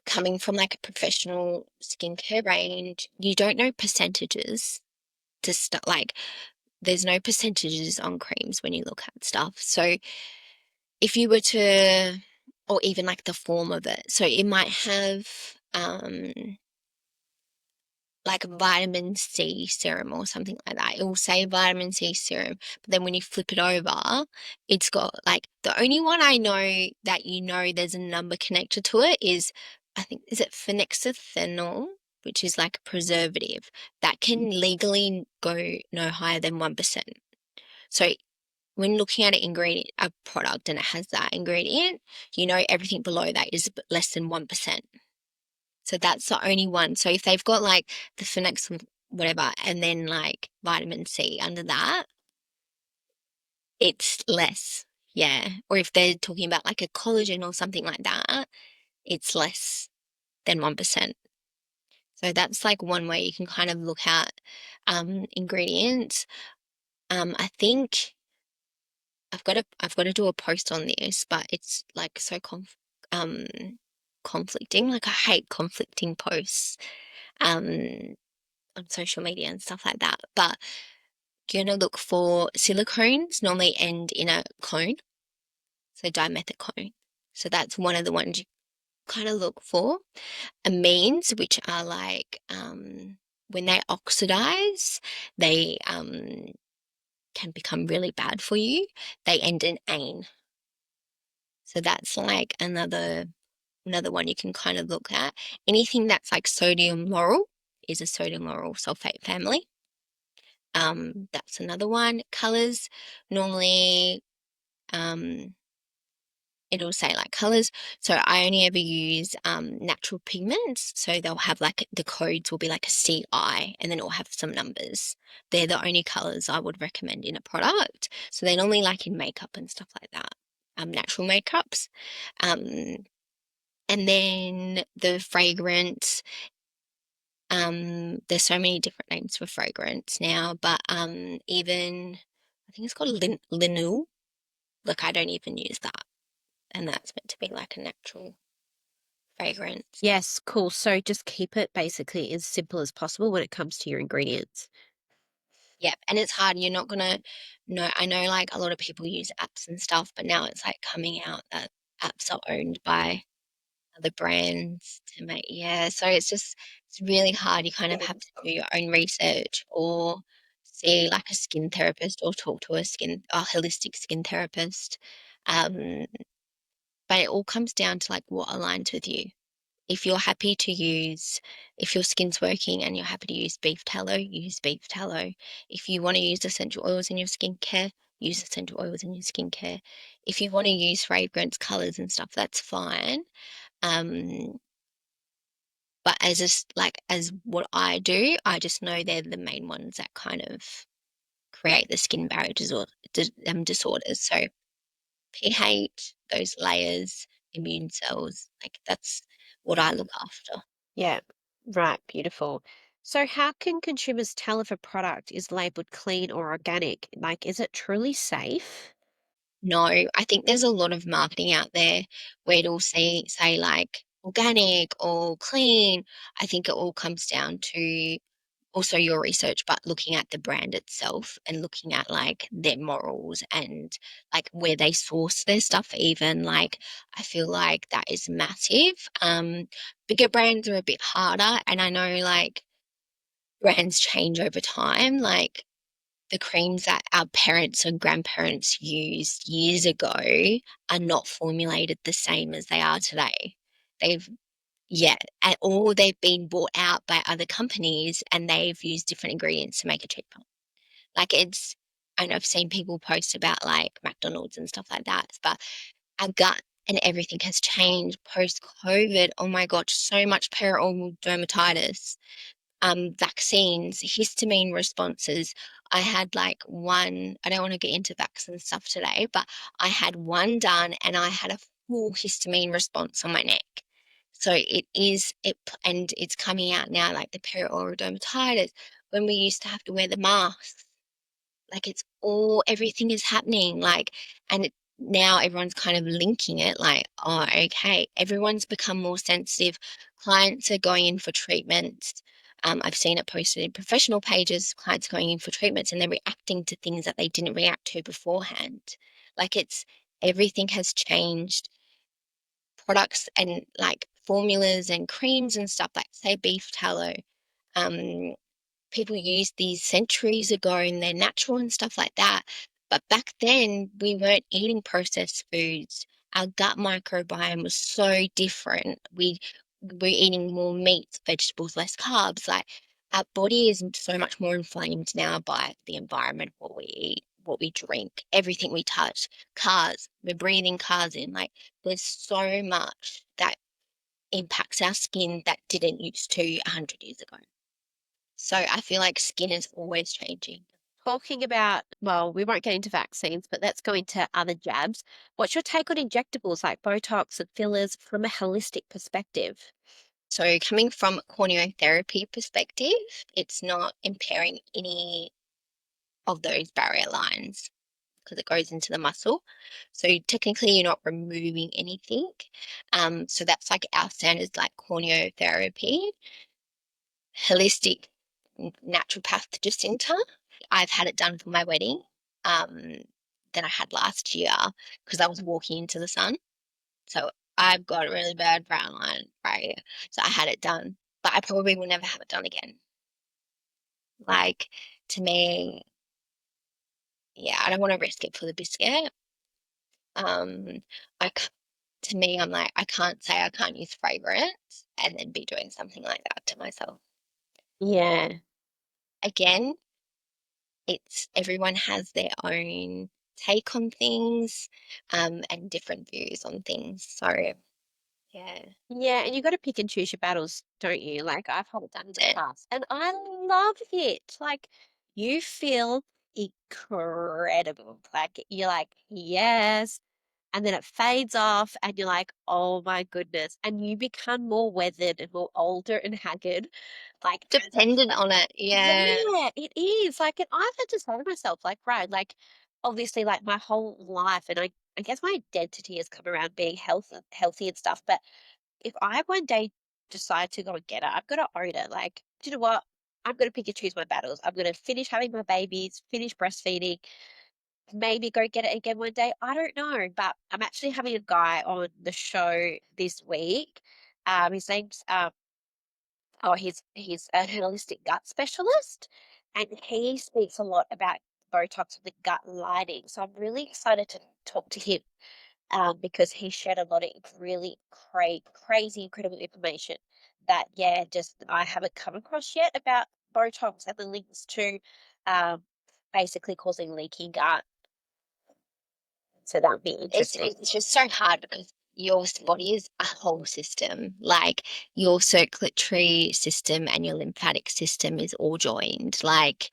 coming from like a professional skincare range, you don't know percentages to start. Like, there's no percentages on creams when you look at stuff. So if you were to, or even like the form of it, so it might have like a vitamin C serum or something like that. It will say vitamin C serum, but then when you flip it over, it's got like the only one I know that there's a number connected to it is, I think, is it phenexethanol, which is like a preservative that can legally go no higher than 1%. So when looking at a product and it has that ingredient, everything below that is less than 1%. So that's the only one. So if they've got like the Phoenix whatever and then like vitamin C under that, it's less. Yeah. Or if they're talking about like a collagen or something like that, it's less than 1%. So that's like one way you can kind of look at ingredients. I think I've got to do a post on this, but it's like so um conflicting. Like, I hate conflicting posts. Um on social media and stuff like that. But you're going to look for silicones, normally end in a cone, so dimethicone. So that's one of the ones you kind of look for. Amines, which are like when they oxidize, they can become really bad for you. They end in ane. So that's like another one you can kind of look at. Anything that's like sodium lauryl is a sodium lauryl sulfate family. That's another one. Colors, normally, it'll say like colors. So I only ever use natural pigments. So they'll have like the codes will be like a CI and then it'll have some numbers. They're the only colors I would recommend in a product. So they're normally like in makeup and stuff like that. Natural makeups. And then the fragrance, there's so many different names for fragrance now, but even I think it's called linul. Like, I don't even use that, and that's meant to be like a natural fragrance. Yes, cool. So, just keep it basically as simple as possible when it comes to your ingredients. Yep, and it's hard. You're not gonna know. I know like a lot of people use apps and stuff, but now it's like coming out that apps are owned by other brands to make. Yeah, so it's really hard. You kind of have to do your own research or see like a skin therapist or talk to a holistic skin therapist. Um, but it all comes down to like what aligns with you. If you're happy to use, if your skin's working and you're happy to use beef tallow, use beef tallow. If you want to use essential oils in your skincare, use essential oils in your skincare. If you want to use fragrance, colors and stuff, that's fine. Um, but as what I do, I just know they're the main ones that kind of create the skin barrier disorders. So pH, those layers, immune cells, like that's what I look after. Yeah, right. Beautiful. So, how can consumers tell if a product is labeled clean or organic? Like, is it truly safe? No, I think there's a lot of marketing out there where it'll say like organic or clean. I think it all comes down to also your research, but looking at the brand itself and looking at like their morals and like where they source their stuff even. Like, I feel like that is massive. Bigger brands are a bit harder, and I know like brands change over time. Like, the creams that our parents and grandparents used years ago are not formulated the same as they are today. They've Yeah, or they've been bought out by other companies and they've used different ingredients to make it cheaper. Like, and I've seen people post about like McDonald's and stuff like that, but our gut and everything has changed post COVID. Oh my God, so much perioral dermatitis, vaccines, histamine responses. I had like one, I don't want to get into vaccine stuff today, but I had one done and I had a full histamine response on my neck. So and it's coming out now, like the perioral dermatitis, when we used to have to wear the masks. Like it's all, everything is happening. Like, and now everyone's kind of linking it like, oh, okay, everyone's become more sensitive. Clients are going in for treatments. I've seen it posted in professional pages, clients going in for treatments and they're reacting to things that they didn't react to beforehand. Like everything has changed. Products and like formulas and creams and stuff, like say beef tallow. Um, People used these centuries ago and they're natural and stuff like that. But back then, we weren't eating processed foods. Our gut microbiome was so different. We were eating more meats, vegetables, less carbs. Like our body is so much more inflamed now by the environment, what we eat, what we drink, everything we touch. Cars, we're breathing cars in. Like there's so much that impacts our skin that didn't used to 100 years ago. So I feel like skin is always changing. Talking about, well, we won't get into vaccines, but let's go into other jabs. What's your take on injectables like Botox and fillers from a holistic perspective? So coming from a corneotherapy perspective, it's not impairing any of those barrier lines because it goes into the muscle. So technically you're not removing anything. So that's like our standards like corneotherapy, holistic naturopath Jacinta. I've had it done for my wedding. Um, that I had last year because I was walking into the sun. So I've got a really bad brown line right here. So I had it done, but I probably will never have it done again. Like to me, yeah, I don't want to risk it for the biscuit. Um, to me, I'm like, I can't say I can't use fragrance and then be doing something like that to myself. Yeah. Again, it's everyone has their own take on things, and different views on things. So yeah, Yeah, and you got to pick and choose your battles, don't you? Like I've had it done in the that's it. past, and I love it. Like you feel incredible. Like you're like, yes, and then it fades off, and you're like, oh my goodness, and you become more weathered and more older and haggard. Like as a Dependent on it. Yeah. yeah, it is. Like, and I've had to say to myself, like, right, like, obviously, like my whole life, and I guess my identity has come around being healthy and stuff. But if I one day decide to go and get it, I've got to own it. Like, do you know what? I'm going to pick and choose my battles. I'm going to finish having my babies, finish breastfeeding, maybe go get it again one day. I don't know, but I'm actually having a guy on the show this week. His name's Oh, he's a holistic gut specialist, and he speaks a lot about Botox and the gut lining. So I'm really excited to talk to him because he shared a lot of really crazy, incredible information that, yeah, just I haven't come across yet about Botox and the links to um, basically causing leaky gut. So that would be it's interesting. it's just so hard because your body is a whole system. Like your circulatory system and your lymphatic system is all joined. Like,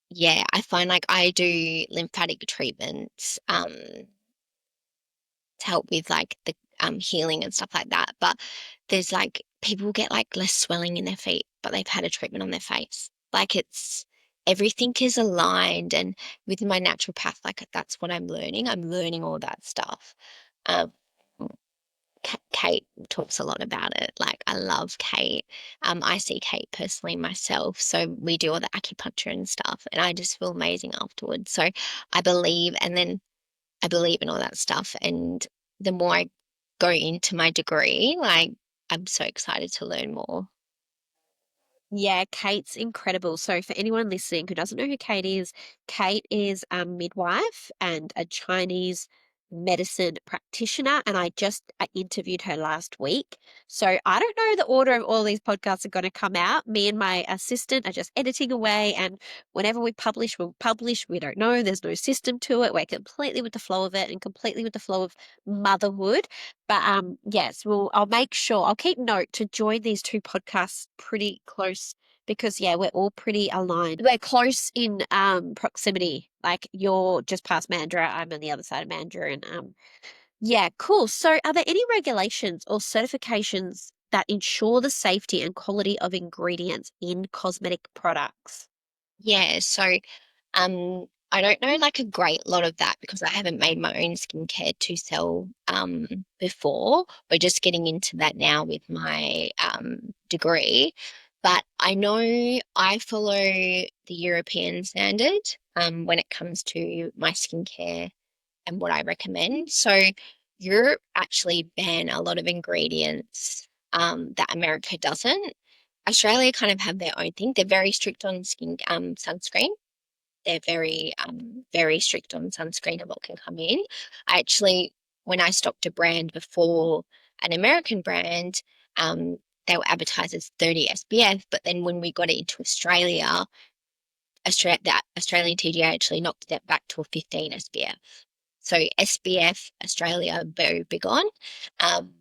yeah, I find like I do lymphatic treatments to help with like the healing and stuff like that. But there's like people get like less swelling in their feet, but they've had a treatment on their face. Like it's everything is aligned, and with my naturopath, like that's what I'm learning. I'm learning all that stuff. Um, Kate talks a lot about it. Like I love Kate. I see Kate personally myself, so we do all the acupuncture and stuff, and I just feel amazing afterwards. So I believe, and then I believe in all that stuff. And the more I go into my degree, like I'm so excited to learn more. Yeah, Kate's incredible. So for anyone listening who doesn't know who Kate is a midwife and a Chinese medicine practitioner, and I interviewed her last week. So I don't know the order of all these podcasts are going to come out. Me and my assistant are just editing away, and whenever we publish, we'll publish. We don't know. There's no system to it. We're completely with the flow of it and completely with the flow of motherhood. But yes, I'll make sure I'll keep note to join these two podcasts pretty close because yeah, we're all pretty aligned. We're close in proximity. Like you're just past Mandurah, I'm on the other side of Mandurah, and yeah, cool. So are there any regulations or certifications that ensure the safety and quality of ingredients in cosmetic products? Yeah, so I don't know like a great lot of that because I haven't made my own skincare to sell before. We're just getting into that now with my degree. But I know I follow the European standard when it comes to my skincare and what I recommend. So Europe actually ban a lot of ingredients that America doesn't. Australia kind of have their own thing. They're very strict on sunscreen. They're very strict on sunscreen and what can come in. I actually, when I stocked a brand before an American brand, they were advertised as 30 SPF, but then when we got it into Australia, that Australian TGA actually knocked that back to a 15 SPF. So SPF Australia very big on. Um,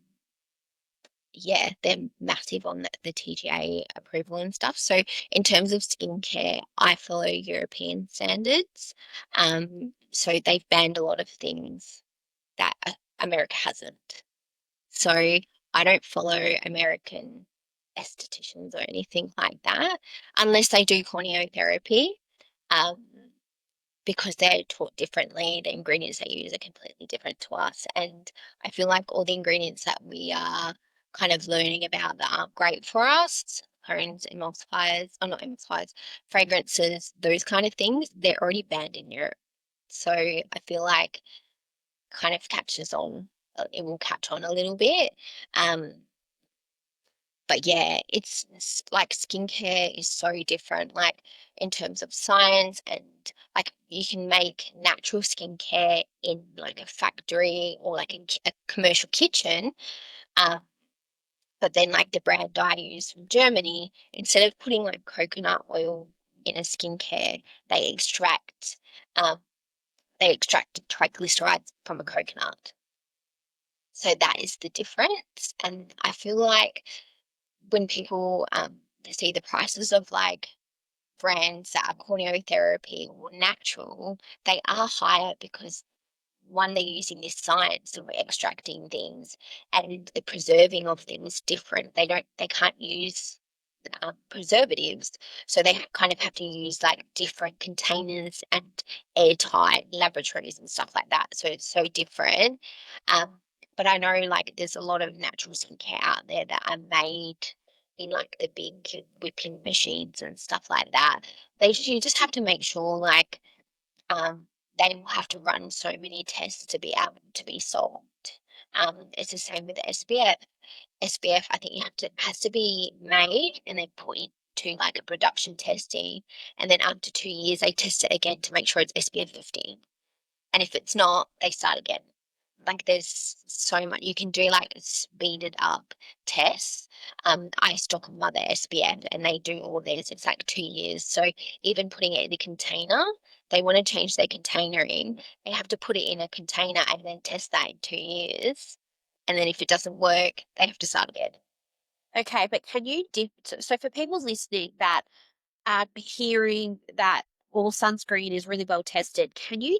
yeah, they're massive on the TGA approval and stuff. So in terms of skincare, I follow European standards. So they've banned a lot of things that America hasn't. So I don't follow American estheticians or anything like that unless they do corneotherapy. Um, because they're taught differently. The ingredients they use are completely different to us. And I feel like all the ingredients that we are kind of learning about that aren't great for us, tones, emulsifiers, or not emulsifiers, fragrances, those kind of things, they're already banned in Europe. So I feel like kind of catches on, it will catch on a little bit. Um, but yeah, it's like skincare is so different, like in terms of science and like you can make natural skincare in like a factory or like a commercial kitchen. Um, but then like the brand I use from Germany, instead of putting like coconut oil in a skincare, they extract um, they extract triglycerides from a coconut. So that is the difference. And I feel like when people see the prices of like brands that are corneotherapy or natural, they are higher because one, they're using this science of extracting things and the preserving of them is different. They can't use preservatives. So they kind of have to use like different containers and airtight laboratories and stuff like that. So it's so different. Um, but I know like there's a lot of natural skincare out there that are made in like the big whipping machines and stuff like that. You just have to make sure like um, they will have to run so many tests to be able to be sold. It's the same with the SPF. SPF, I think you have to has to be made and then put into like a production testing, and then after 2 years they test it again to make sure it's SPF 15. And if it's not, they start again. Like there's so much you can do, like speeded up tests. I stock Mother SPF and they do all theirs. It's like 2 years. So even putting it in a container, they want to change their containering. They have to put it in a container and then test that in 2 years. And then if it doesn't work, they have to start again. Okay, but can you so for people listening that hearing that all sunscreen is really well tested. Can you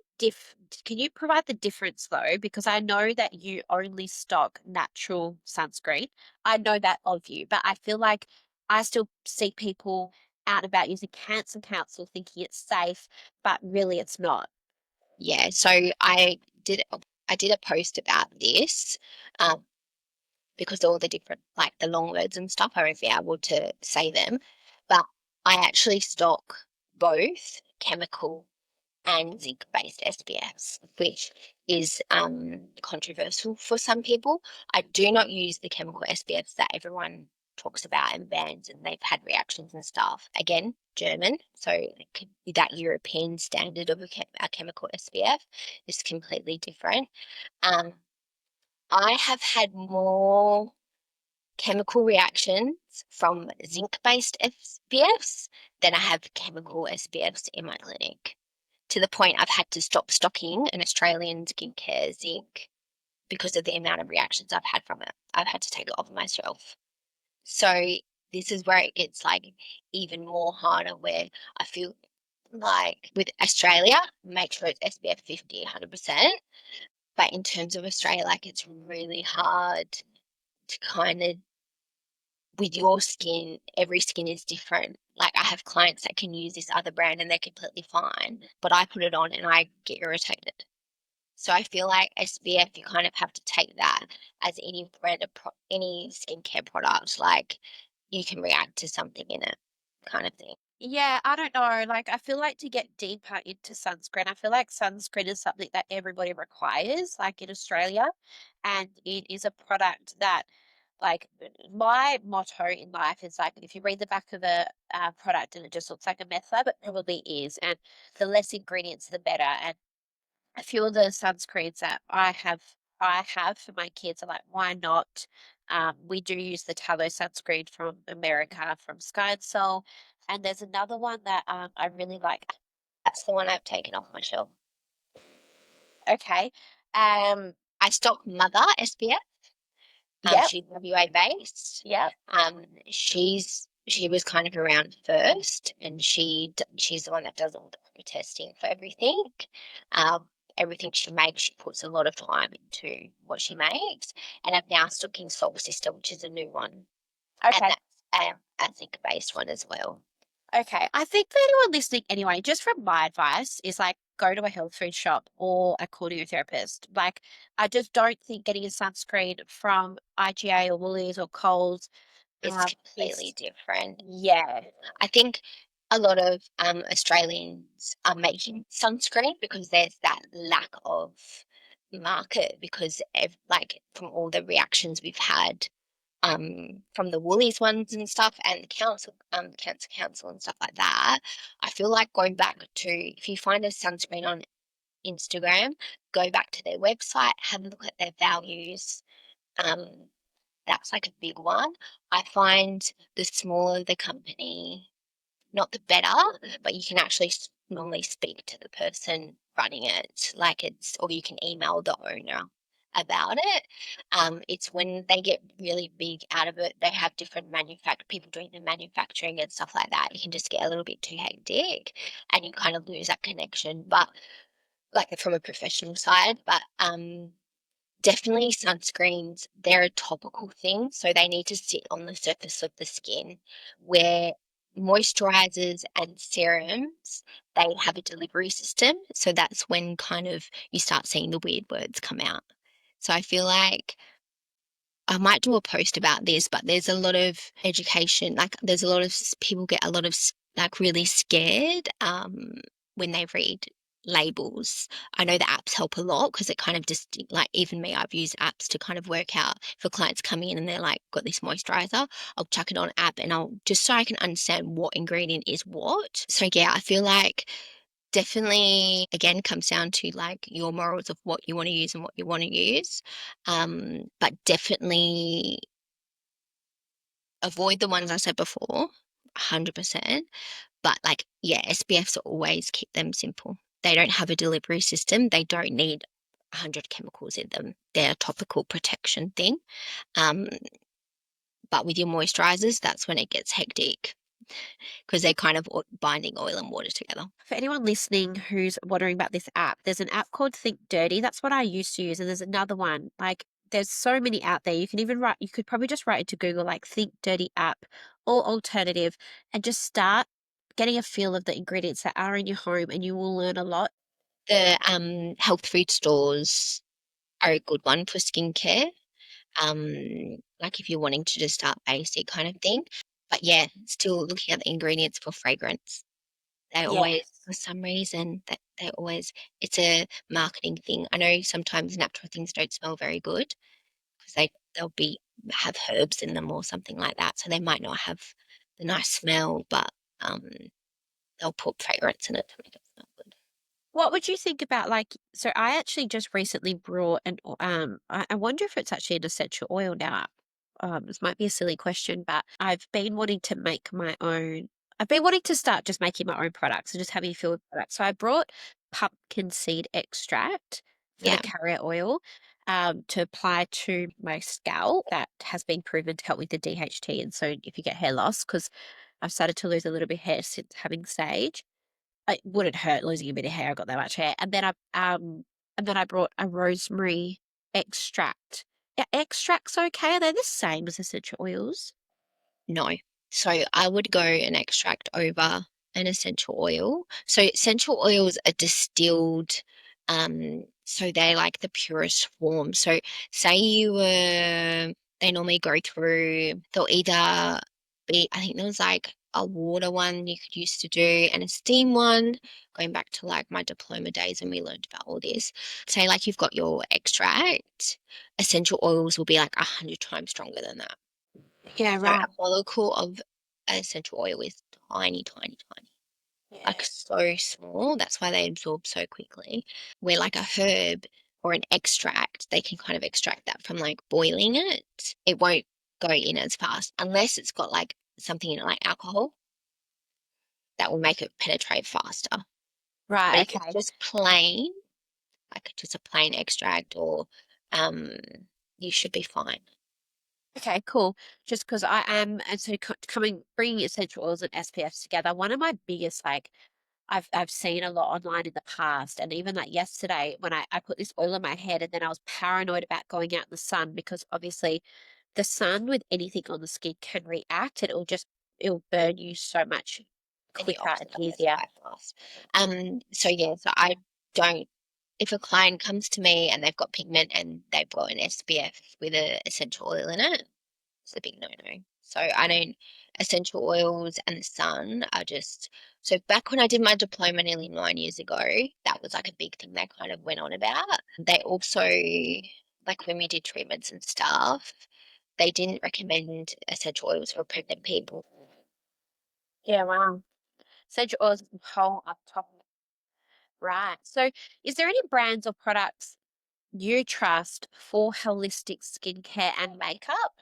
provide the difference though? Because I know that you only stock natural sunscreen. I know that of you, but I feel like I still see people out and about using Cancer Council thinking it's safe, but really it's not. Yeah. So did I did a post about this. Um, because all the different, like the long words and stuff, I won't be able to say them. But I actually stock both chemical and zinc based SPFs, which is controversial for some people. I do not use the chemical SPFs that everyone talks about and bans, and they've had reactions and stuff. Again, German, so that European standard of a chemical SPF is completely different. Um, I have had more chemical reactions from zinc-based SPFs than I have chemical SPFs in my clinic, to the point I've had to stop stocking an Australian skincare zinc because of the amount of reactions I've had from it. I've had to take it off my shelf. So this is where it gets like even more harder, where I feel like with Australia, make sure it's SPF 50, 100%. But in terms of Australia, like it's really hard to kind of, with your skin, every skin is different. Like I have clients that can use this other brand and they're completely fine, but I put it on and I get irritated. So I feel like SPF, you kind of have to take that as any brand of any skincare product, like you can react to something in it, kind of thing. Yeah, I don't know. Like, I feel like to get deeper into sunscreen, I feel like sunscreen is something that everybody requires, like in Australia. And it is a product that, like, my motto in life is like, if you read the back of a product and it just looks like a meth lab, it probably is. And the less ingredients, the better. And a few of the sunscreens that I have for my kids are like, why not? We do use the tallow sunscreen from America, from Sky and Soul, and there's another one that I really like. That's the one I've taken off my shelf. Okay, um, I stock Mother SPF. yep, She's WA based. yep. She was kind of around first, and she's the one that does all the testing for everything. Everything she makes, she puts a lot of time into what she makes. And I'm now stocking Soul Sister, which is a new one, and Okay, that's a zinc based one as well. okay. I think for anyone listening, anyway, just from my advice, is like go to a health food shop or a corneotherapist. Like, I just don't think getting a sunscreen from IGA or Woolies or Coles It's is, completely different. yeah. I think a lot of Australians are making sunscreen because there's that lack of market, because like from all the reactions we've had from the Woolies ones and stuff, and the council, the Cancer Council and stuff like that. I feel like going back to, if you find a sunscreen on Instagram, go back to their website, have a look at their values. Um, that's like a big one. I find the smaller the company, not the better, but you can actually normally speak to the person running it, like it's, or you can email the owner about it. It's when they get really big out of it, they have different people doing the manufacturing and stuff like that. It can just get a little bit too hectic, and you kind of lose that connection. But like from a professional side, but definitely sunscreens, they're a topical thing, so they need to sit on the surface of the skin, where moisturizers and serums, they have a delivery system. So that's when kind of you start seeing the weird words come out. So I feel like I might do a post about this, but there's a lot of education. Like there's a lot of people get a lot of like really scared when they read labels. I know the apps help a lot because it kind of just, like, even me, I've used apps to kind of work out for clients coming in and they're like, got this moisturizer, I'll chuck it on app and I'll just, so I can understand what ingredient is what. So yeah, I feel like definitely, again, comes down to like your morals of what you want to use and what you want to use. But definitely avoid the ones I said before, 100%. But like, yeah, SPFs always keep them simple. They don't have a delivery system. They don't need 100 chemicals in them. They're a topical protection thing. Um, but with your moisturizers, that's when it gets hectic because they're kind of binding oil and water together. For anyone listening who's wondering about this app, there's an app called Think Dirty. That's what I used to use. And there's another one. Like, there's so many out there. You can even write, you could probably just write into Google, like, Think Dirty app or alternative, and just start getting a feel of the ingredients that are in your home, and you will learn a lot. The health food stores are a good one for skincare. Like if you're wanting to just start basic kind of thing. But yeah, still looking at the ingredients for fragrance. They always, Yes. for some reason, that they always, it's a marketing thing. I know sometimes natural things don't smell very good because they'll be have herbs in them or something like that. So they might not have the nice smell, but um, they'll put fragrance in it to make it smell good. What would you think about like so I actually just recently brought I wonder if it's actually an essential oil now. This might be a silly question, but I've been wanting to start just making my own products and just having a feel with products. So I brought pumpkin seed extract for the Yeah, carrier oil to apply to my scalp that has been proven to help with the DHT. And so if you get hair loss, because I've started to lose a little bit of hair since having sage, it wouldn't hurt losing a bit of hair, I got that much hair, and then I brought a rosemary extract. Are extracts okay? Are they the same as essential oils? no. So I would go and extract over an essential oil. So essential oils are distilled, so they're like the purest form. So say they normally go through, they'll either be, I think there was like a water one you could use to do and a steam one, going back to like my diploma days when we learned about all this. Say like you've got your extract, essential oils will be like 100 times stronger than that. Yeah, So a right. molecule of essential oil is tiny, tiny, tiny, like Yeah. so small. That's why they absorb so quickly. Where like a herb or an extract, they can kind of extract that from like boiling it. It won't go in as fast unless it's got like something in it like alcohol that will make it penetrate faster. But Right, if it's okay. just plain, like just a plain extract or um you should be fine. Okay, cool. Just because I am, and so bringing essential oils and SPFs together. One of my biggest, like, I've seen a lot online in the past, and even like yesterday when I put this oil on my head, and then I was paranoid about going out in the sun because obviously the sun with anything on the skin can react, and it'll burn you so much And it quicker and oxidizes easier. quite fast. So yeah, so I don't, if a client comes to me and they've got pigment and they've got an SPF with a essential oil in it, it's a big no-no. So I don't, essential oils and the sun are just, so back when I did my diploma nearly 9 years ago, that was like a big thing they kind of went on about. They also, like when we did treatments and stuff, they didn't recommend essential oils for pregnant people. Yeah, wow. Essential oils is a whole up topic. Right. So, is there any brands or products you trust for holistic skincare and makeup?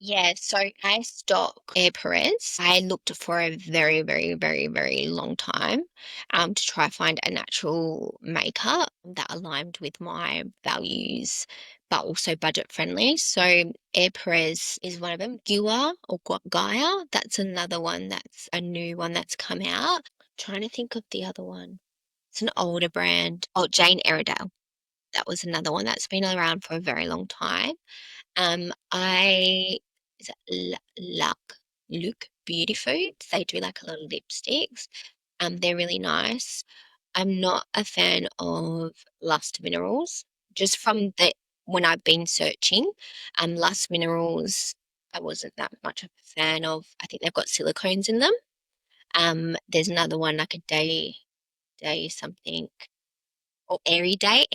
Yeah, so I stock Air Perez. I looked for a very, very, very, very long time to try find a natural makeup that aligned with my values, but also budget friendly. So Air Perez is one of them. Gua or Gaia, that's another one that's a new one that's come out. Trying to think of the other one. It's an older brand. Oh, Jane Iredale. That was another one that's been around for a very long time. I is it Luke Beauty Foods. They do like a lot of lipsticks. They're really nice. I'm not a fan of Lust Minerals. Just from the when I've been searching, Lust Minerals, I wasn't that much of a fan of. I think they've got silicones in them. There's another one like a day something or Airy Day,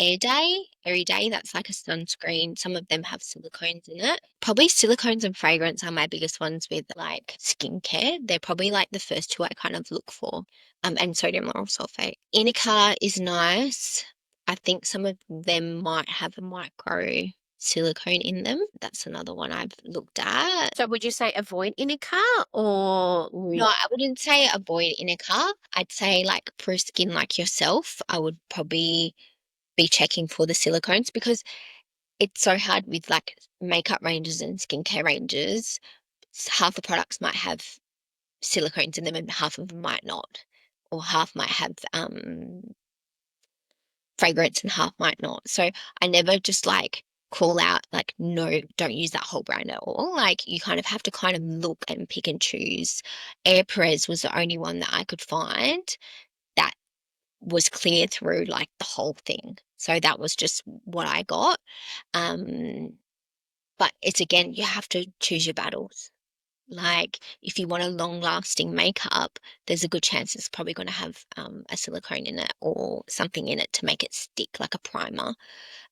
that's like a sunscreen. Some of them have silicones in it. Probably silicones and fragrance are my biggest ones with like skincare. They're probably like the first two I kind of look for. And sodium lauryl sulfate. Inica is nice. I think some of them might have a micro silicone in them. That's another one I've looked at. So, would you say avoid Inica or No, I wouldn't say avoid Inica. I'd say like for skin like yourself, I would probably be checking for the silicones because it's so hard with like makeup ranges and skincare ranges. Half the products might have silicones in them and half of them might not, or half might have fragrance and half might not. So I never just like call out like no, don't use that whole brand at all. Like you kind of have to kind of look and pick and choose. Air Perez was the only one that I could find that was clear through like the whole thing. So that was just what I got. Um, but it's again, you have to choose your battles. Like if you want a long lasting makeup, there's a good chance it's probably going to have a silicone in it or something in it to make it stick like a primer.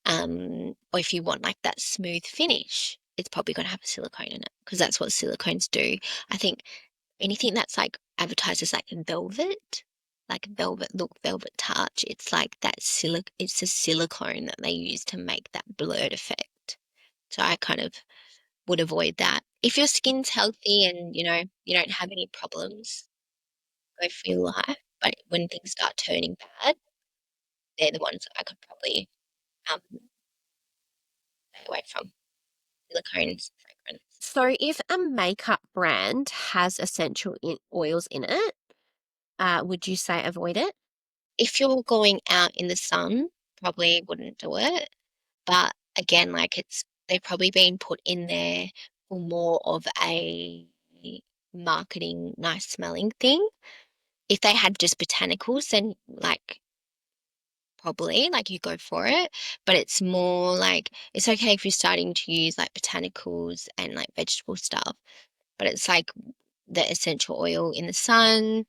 Or if you want like that smooth finish, it's probably gonna have a silicone in it because that's what silicones do. I think anything that's, like, advertised as, like, velvet, like velvet look, velvet touch, it's like that it's a silicone that they use to make that blurred effect. So I kind of would avoid that. If your skin's healthy and, you don't have any problems, go for your life, but when things start turning bad, they're the ones that I could probably, um, stay away from, silicones, fragrance. So, if a makeup brand has oils in it, would you say avoid it? If you're going out in the sun, probably wouldn't do it. But again, like they've probably been put in there for more of a marketing, nice smelling thing. If they had just botanicals, then like probably like you go for it. But it's more like it's okay if you're starting to use like botanicals and like vegetable stuff. But it's like the essential oil in the sun.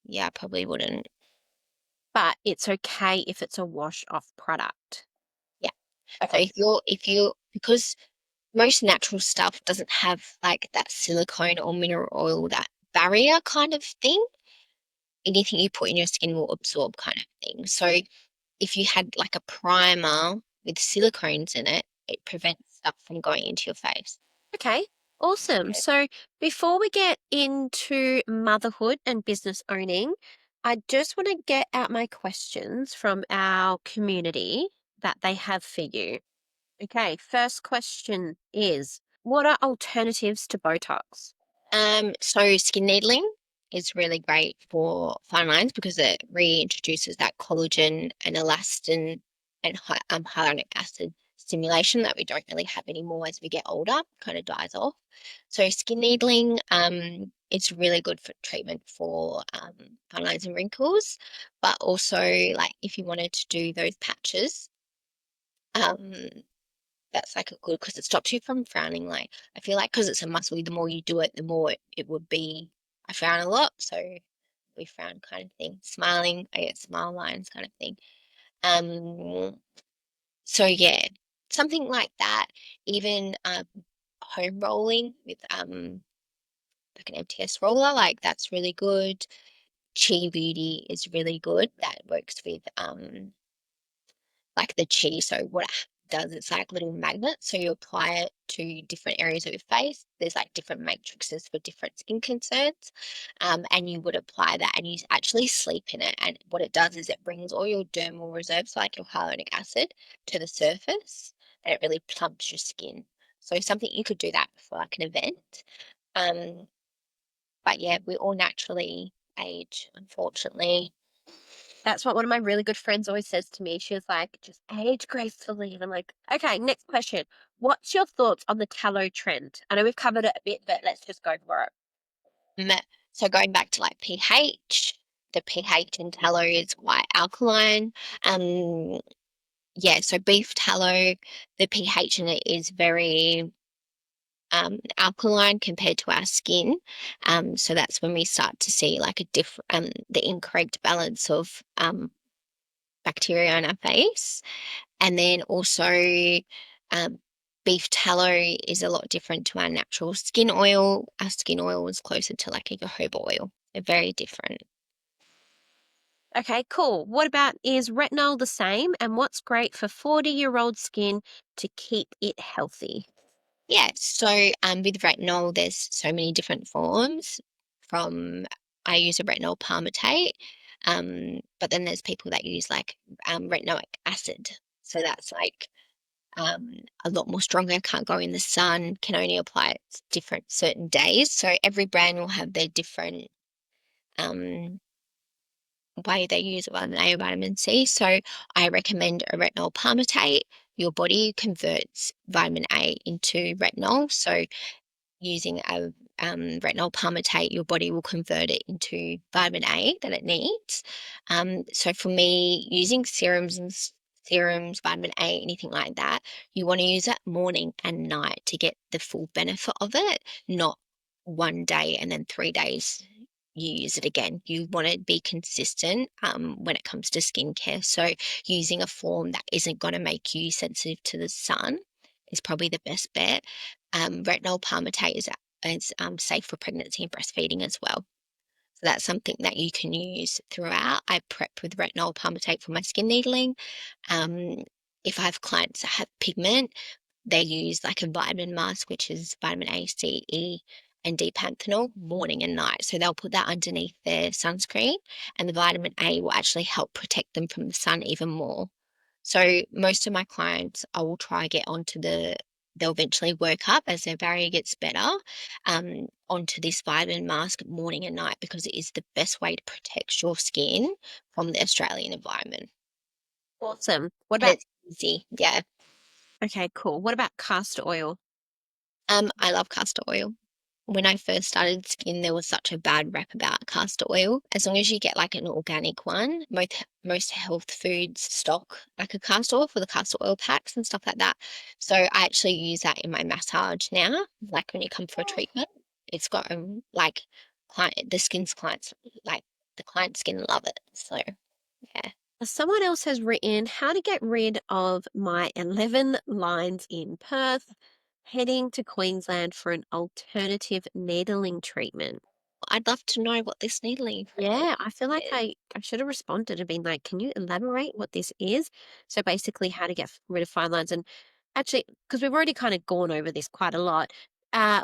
Yeah, I probably wouldn't. But it's okay if it's a wash off product. Yeah. So Okay. if you because most natural stuff doesn't have like that silicone or mineral oil, that barrier kind of thing. Anything you put in your skin will absorb kind of thing. So if you had like a primer with silicones in it, it prevents stuff from going into your face. Okay. Awesome. Yeah. So before we get into motherhood and business owning, I just want to get out my questions from our community that they have for you. Okay. First question is, what are alternatives to Botox? So skin needling is really great for fine lines because it reintroduces that collagen and elastin and hyaluronic acid stimulation that we don't really have anymore as we get older, kind of dies off. So skin needling, it's really good for treatment for fine lines and wrinkles, but also like if you wanted to do those patches, um, that's like a good because it stops you from frowning. Like I feel like because it's a muscle, the more you do it, the more it would be. I frown a lot, so we frown kind of thing. Smiling, I get smile lines kind of thing. Um, so yeah, something like that. Even home rolling with like an MTS roller, like that's really good. Chi Beauty is really good. That works with like the chi. So what it does, it's like little magnets. So you apply it to different areas of your face. There's like different matrices for different skin concerns. And you would apply that and you actually sleep in it. And what it does is it brings all your dermal reserves, like your hyaluronic acid, to the surface and it really plumps your skin. So something you could do that before like an event. Um, but yeah, we all naturally age, unfortunately. That's what one of my really good friends always says to me. She was like, just age gracefully. And I'm like, okay, next question. What's your thoughts on the tallow trend? I know we've covered it a bit, but let's just go for it. Um, so going back to like pH, the pH in tallow is quite alkaline. Um, yeah, so beef tallow, the pH in it is very alkaline compared to our skin. So that's when we start to see like a different, the incorrect balance of bacteria on our face. And then also, um, beef tallow is a lot different to our natural skin oil. Our skin oil is closer to like a jojoba oil. They're very different. Okay, cool. What about is retinol the same? And what's great for 40-year-old skin to keep it healthy? Yeah, so with retinol, there's so many different forms. From I use a retinol palmitate, but then there's people that use like retinoic acid. So that's like a lot more stronger. Can't go in the sun. Can only apply it different certain days. So every brand will have their different um, way they use vitamin A or vitamin C. So I recommend a retinol palmitate. Your body converts vitamin A into retinol. So using a retinol palmitate, your body will convert it into vitamin A that it needs. So for me, using serums, vitamin A, anything like that, you want to use it morning and night to get the full benefit of it, not one day and then 3 days you use it again. You want to be consistent when it comes to skincare. So using a form that isn't going to make you sensitive to the sun is probably the best bet. Retinol palmitate is safe for pregnancy and breastfeeding as well. So that's something that you can use throughout. I prep with retinol palmitate for my skin needling. Um, if I have clients that have pigment, they use like a vitamin mask, which is vitamin A, C, E, and D-panthenol morning and night. So they'll put that underneath their sunscreen, and the vitamin A will actually help protect them from the sun even more. So most of my clients, I will try get onto they'll eventually work up as their barrier gets better, onto this vitamin mask morning and night because it is the best way to protect your skin from the Australian environment. Awesome. What And about it's easy, yeah. okay, cool. What about castor oil? I love castor oil. When I first started skin, there was such a bad rep about castor oil. As long as you get like an organic one, most health foods stock like a castor oil for the castor oil packs and stuff like that. So I actually use that in my massage now. Like when you come for a treatment, it's got like the skin's clients like the client skin love it. So yeah. Someone else has written how to get rid of my 11 lines in Perth, heading to Queensland for an alternative needling treatment. I'd love to know what this needling treatment Yeah, I feel like is. I should have responded and been like, can you elaborate what this is? So basically, how to get rid of fine lines. And actually, because we've already kind of gone over this quite a lot,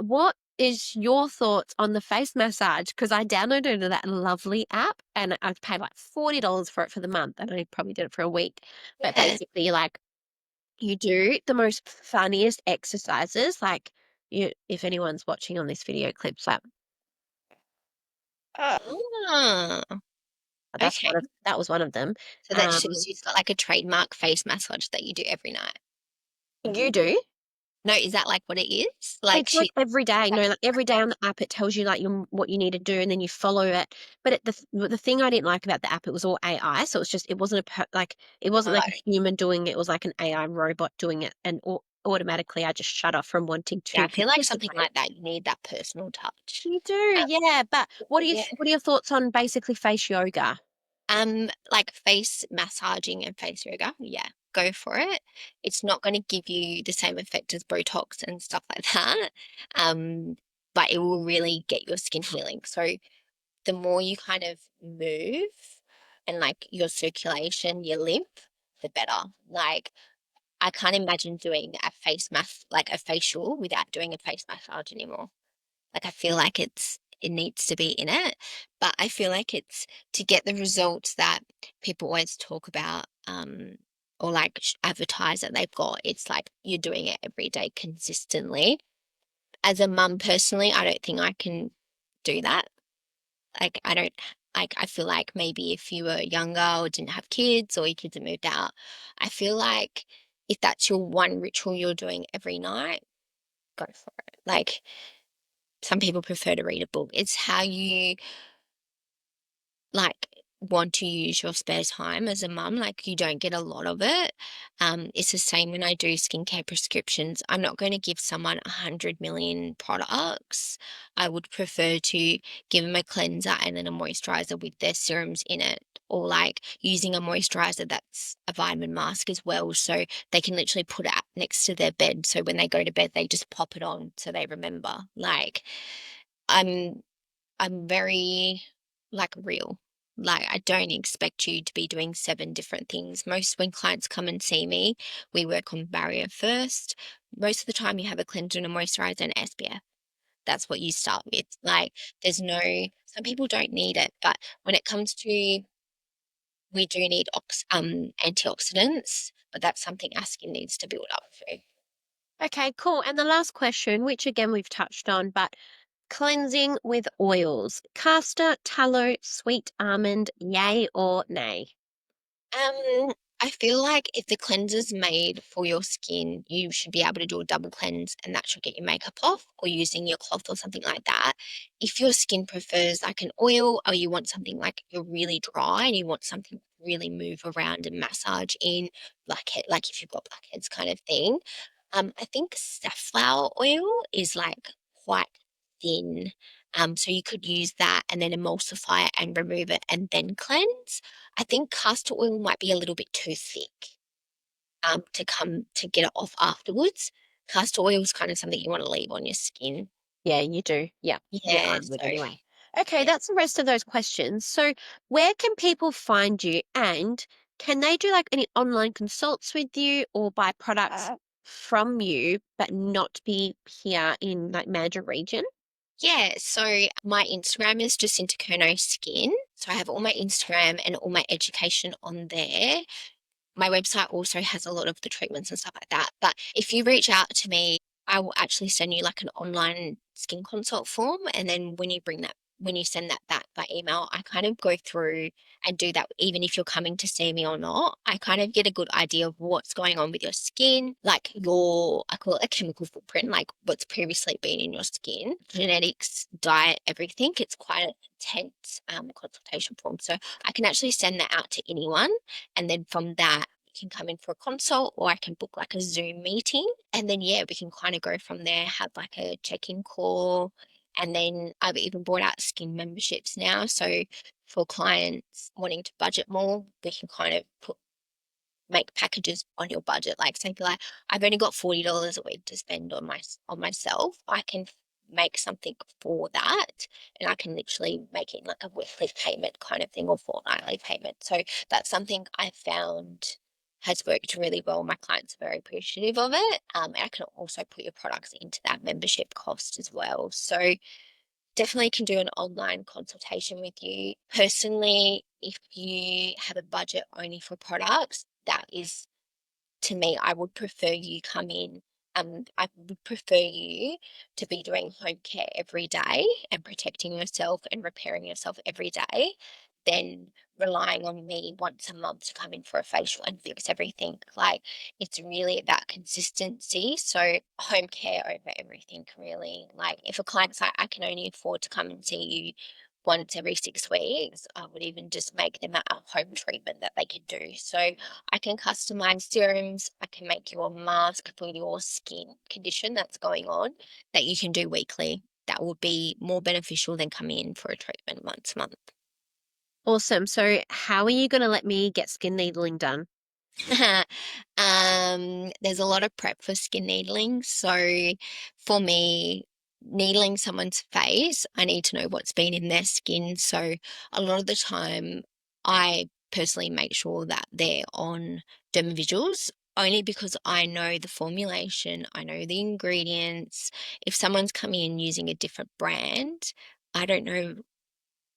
what is your thoughts on the face massage? Because I downloaded that lovely app and I paid like $40 for it for the month, and I probably did it for a week. But Yeah. basically, like you do the most funniest exercises, like if anyone's watching on this video clips, like Ah, okay. that was one of them. So that shows Um, you've got like a trademark face massage that you do every night. you do? No, is that like what it is? Like It's like she every day. No, like every day on the app, it tells you like what you need to do, and then you follow it. But the thing I didn't like about the app, it was all AI, so it wasn't like it wasn't oh, like a human doing it. It was like an AI robot doing it, and automatically I just shut off from wanting yeah, to I feel like something participate. like that, you need that personal touch. You do, Um, yeah. But yeah. what are your thoughts on basically face yoga? Like face massaging and face yoga, yeah, go for it. It's not going to give you the same effect as Botox and stuff like that. Um, but it will really get your skin healing. So the more you kind of move and like your circulation, your lymph, the better. Like I can't imagine doing like a facial without doing a face massage anymore. Like I feel like it needs to be in it, but I feel like it's to get the results that people always talk about, or like advertise that they've got. It's like you're doing it every day consistently. As a mum personally, I don't think I can do that. Like I don't like I feel like maybe if you were younger or didn't have kids or your kids had moved out, I feel like if that's your one ritual you're doing every night, go for it. Like some people prefer to read a book. It's how you like want to use your spare time as a mum. Like you don't get a lot of it. It's the same when I do skincare prescriptions. I'm not going to give someone 100 million products. I would prefer to give them a cleanser and then a moisturizer with their serums in it. Or like using a moisturizer that's a vitamin mask as well. So they can literally put it up next to their bed. So when they go to bed, they just pop it on so they remember. Like I'm I'm very like real. Like I don't expect you to be doing 7 different things. Most when clients come and see me, we work on barrier first. Most of the time you have a cleanser and a moisturizer and SPF. That's what you start with. Like there's no some people don't need it, but when it comes to we do need antioxidants, but that's something our skin needs to build up through. Okay, cool. And the last question, which again we've touched on, but cleansing with oils, castor, tallow, sweet almond, yay or nay? I feel like if the cleanser's made for your skin, you should be able to do a double cleanse and that should get your makeup off or using your cloth or something like that. If your skin prefers like an oil or you want something like you're really dry and you want something to really move around and massage in blackhead, like if you've got blackheads kind of thing, I think safflower oil is like quite thin. So you could use that and then emulsify it and remove it and then cleanse. I think castor oil might be a little bit too thick to come to get it off afterwards. castor oil is kind of something you want to leave on your skin. Yeah, you do. Yeah. Yeah, Yeah, I would so anyway. Okay, yeah. that's the rest of those questions. So, where can people find you and can they do like any online consults with you or buy products from you but not be here in like Mandurah region? Yeah, so my Instagram is Jacinta Curnow Skin. So I have all my Instagram and all my education on there. My website also has a lot of the treatments and stuff like that. But if you reach out to me, I will actually send you like an online skin consult form. And then when you send that back by email, I kind of go through and do that. Even if you're coming to see me or not, I kind of get a good idea of what's going on with your skin, like I call it a chemical footprint, like what's previously been in your skin, genetics, diet, everything. It's quite an intense consultation form. So I can actually send that out to anyone. And then from that, you can come in for a consult or I can book like a Zoom meeting. And then, yeah, we can kind of go from there, have like a check in call. And then I've even brought out skin memberships now. So for clients wanting to budget more, we can kind of make packages on your budget. Like something like I've only got $40 a week to spend on myself. I can make something for that, and I can literally make it like a weekly payment kind of thing or fortnightly payment. So that's something I found has worked really well. My clients are very appreciative of it. And I can also put your products into that membership cost as well. So definitely can do an online consultation with you. Personally, if you have a budget only for products, that is to me, I would prefer you come in. I would prefer you to be doing home care every day and protecting yourself and repairing yourself every day than relying on me once a month to come in for a facial and fix everything. Like it's really about consistency. So home care over everything, really. Like if a client's like, I can only afford to come and see you once every 6 weeks, I would even just make them a home treatment that they can do. So I can customize serums. I can make you a mask for your skin condition that's going on that you can do weekly. That would be more beneficial than coming in for a treatment once a month. Awesome. So, how are you going to let me get skin needling done? There's a lot of prep for skin needling. So for me, needling someone's face, I need to know what's been in their skin. So a lot of the time, I personally make sure that they're on dermavisuals only because I know the formulation, I know the ingredients. If someone's coming in using a different brand, I don't know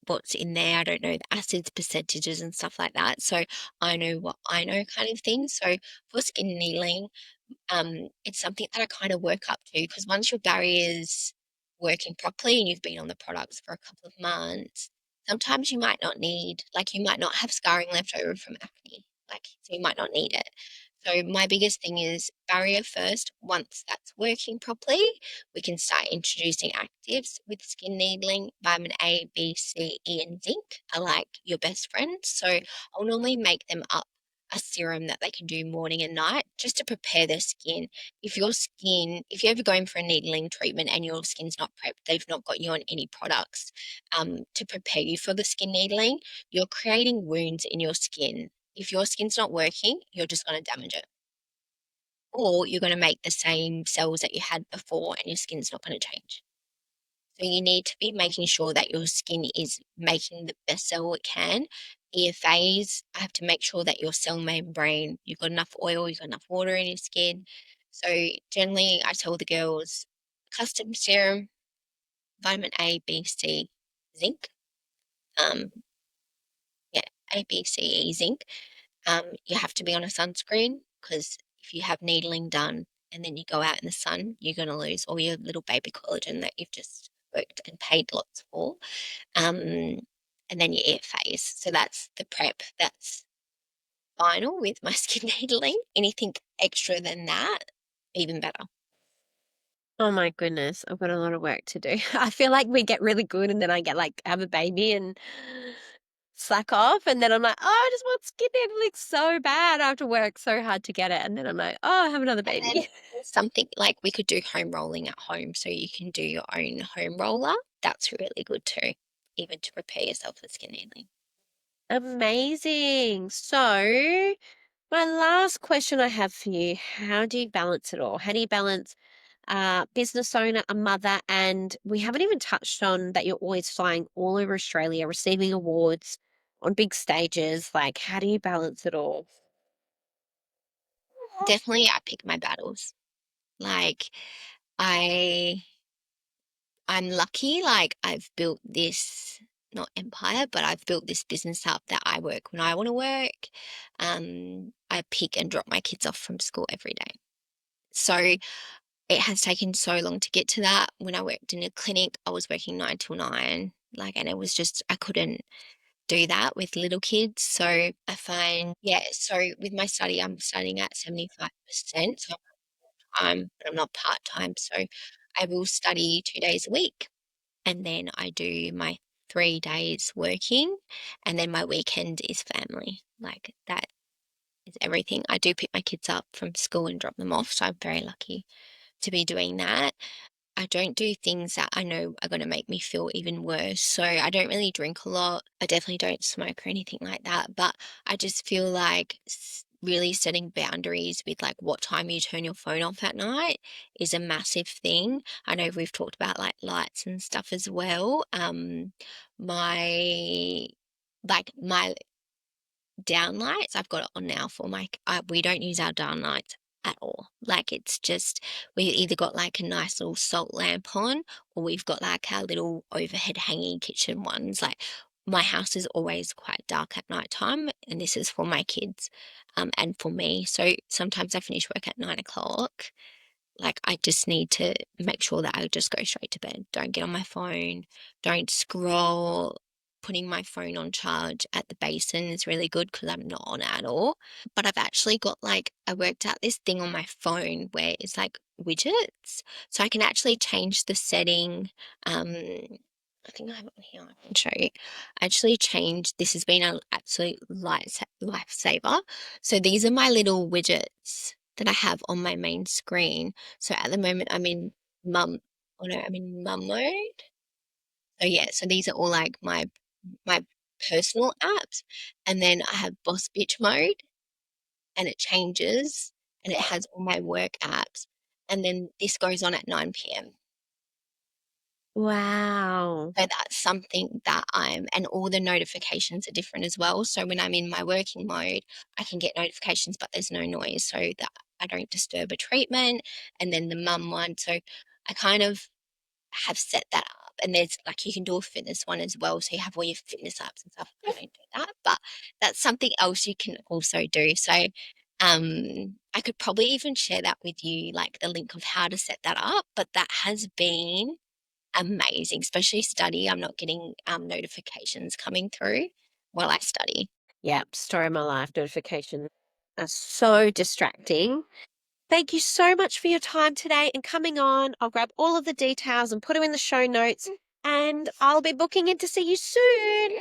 what's in there. I don't know the acids percentages and stuff like that. So I know what I know kind of thing. So for skin needling, it's something that I kind of work up to because once your barrier's working properly and you've been on the products for a couple of months, sometimes you might not need, like you might not have scarring left over from acne, like so you might not need it. So my biggest thing is barrier first. Once that's working properly, we can start introducing actives with skin needling. Vitamin A, B, C, E, and zinc are like your best friends. So I'll normally make them up a serum that they can do morning and night just to prepare their skin. If you're ever going for a needling treatment and your skin's not prepped, they've not got you on any products to prepare you for the skin needling, you're creating wounds in your skin. If your skin's not working, you're just going to damage it. Or you're going to make the same cells that you had before and your skin's not going to change. So you need to be making sure that your skin is making the best cell it can. EFAs, I have to make sure that your cell membrane, you've got enough oil, you've got enough water in your skin. So generally, I tell the girls custom serum, vitamin A, B, C, zinc. Um, yeah, A, B, C, E, zinc. You have to be on a sunscreen because if you have needling done and then you go out in the sun, you're going to lose all your little baby collagen that you've just worked and paid lots for. Um, and then your air phase. So that's the prep. That's final with my skin needling. Anything extra than that, even better. Oh my goodness, I've got a lot of work to do. I feel like we get really good and then I get like have a baby and slack off and then I'm like, oh, I just want skin needling so bad. I have to work so hard to get it. And then I'm like, oh, I have another And then baby. something like we could do home rolling at home. So you can do your own home roller. That's really good too, even to prepare yourself for skin needling. Amazing. So My last question I have for you, how do you balance it all? How do you balance business owner, a mother, and we haven't even touched on that you're always flying all over Australia, receiving awards on big stages. Like, how do you balance it all? Definitely, I pick my battles. Like, I I'm lucky, like I've built this not empire, but I've built this business up that I work when I want to work. I pick and drop my kids off from school every day. So it has taken so long to get to that. When I worked in a clinic, I was working 9 till 9, like, and it was just I couldn't do that with little kids. So I find, yeah, so with my study, I'm studying at 75%. So but I'm not part time. So I will study 2 days a week. And then I do my 3 days working, and then my weekend is family. Like that is everything. I do pick my kids up from school and drop them off. So I'm very lucky to be doing that. I don't do things that I know are going to make me feel even worse. So I don't really drink a lot. I definitely don't smoke or anything like that. But I just feel like really setting boundaries with like what time you turn your phone off at night is a massive thing. I know we've talked about like lights and stuff as well. My my downlights, I've got it on now for my we don't use our downlights at all. Like it's just we either got like a nice little salt lamp on, or we've got like our little overhead hanging kitchen ones. Like my house is always quite dark at night time, and this is for my kids, and for me. So sometimes I finish work at 9 o'clock. Like I just need to make sure that I just go straight to bed. Don't get on my phone, don't scroll. Putting my phone on charge at the basin is really good because I'm not on it at all. But I've actually got like I worked out this thing on my phone where it's like widgets. So I can actually change the setting. I think I have it on here. I can show you. I actually changed. This has been an absolute lifesaver. So these are my little widgets that I have on my main screen. So at the moment I'm in mum. Oh no, I'm in mum mode. So yeah, so these are all like my personal apps, and then I have boss bitch mode, and it changes, and it has all my work apps, and then this goes on at 9 p.m. Wow. So that's something that and all the notifications are different as well. So when I'm in my working mode, I can get notifications, but there's no noise so that I don't disturb a treatment. And then the mum one. So I kind of have set that up. And there's like you can do a fitness one as well. So you have all your fitness apps and stuff. I don't do that, but that's something else you can also do. So I could probably even share that with you, like the link of how to set that up. But that has been amazing, especially study. I'm not getting notifications coming through while I study. Yeah, story of my life notifications are so distracting. Thank you so much for your time today and coming on. I'll grab all of the details and put them in the show notes, and I'll be booking in to see you soon.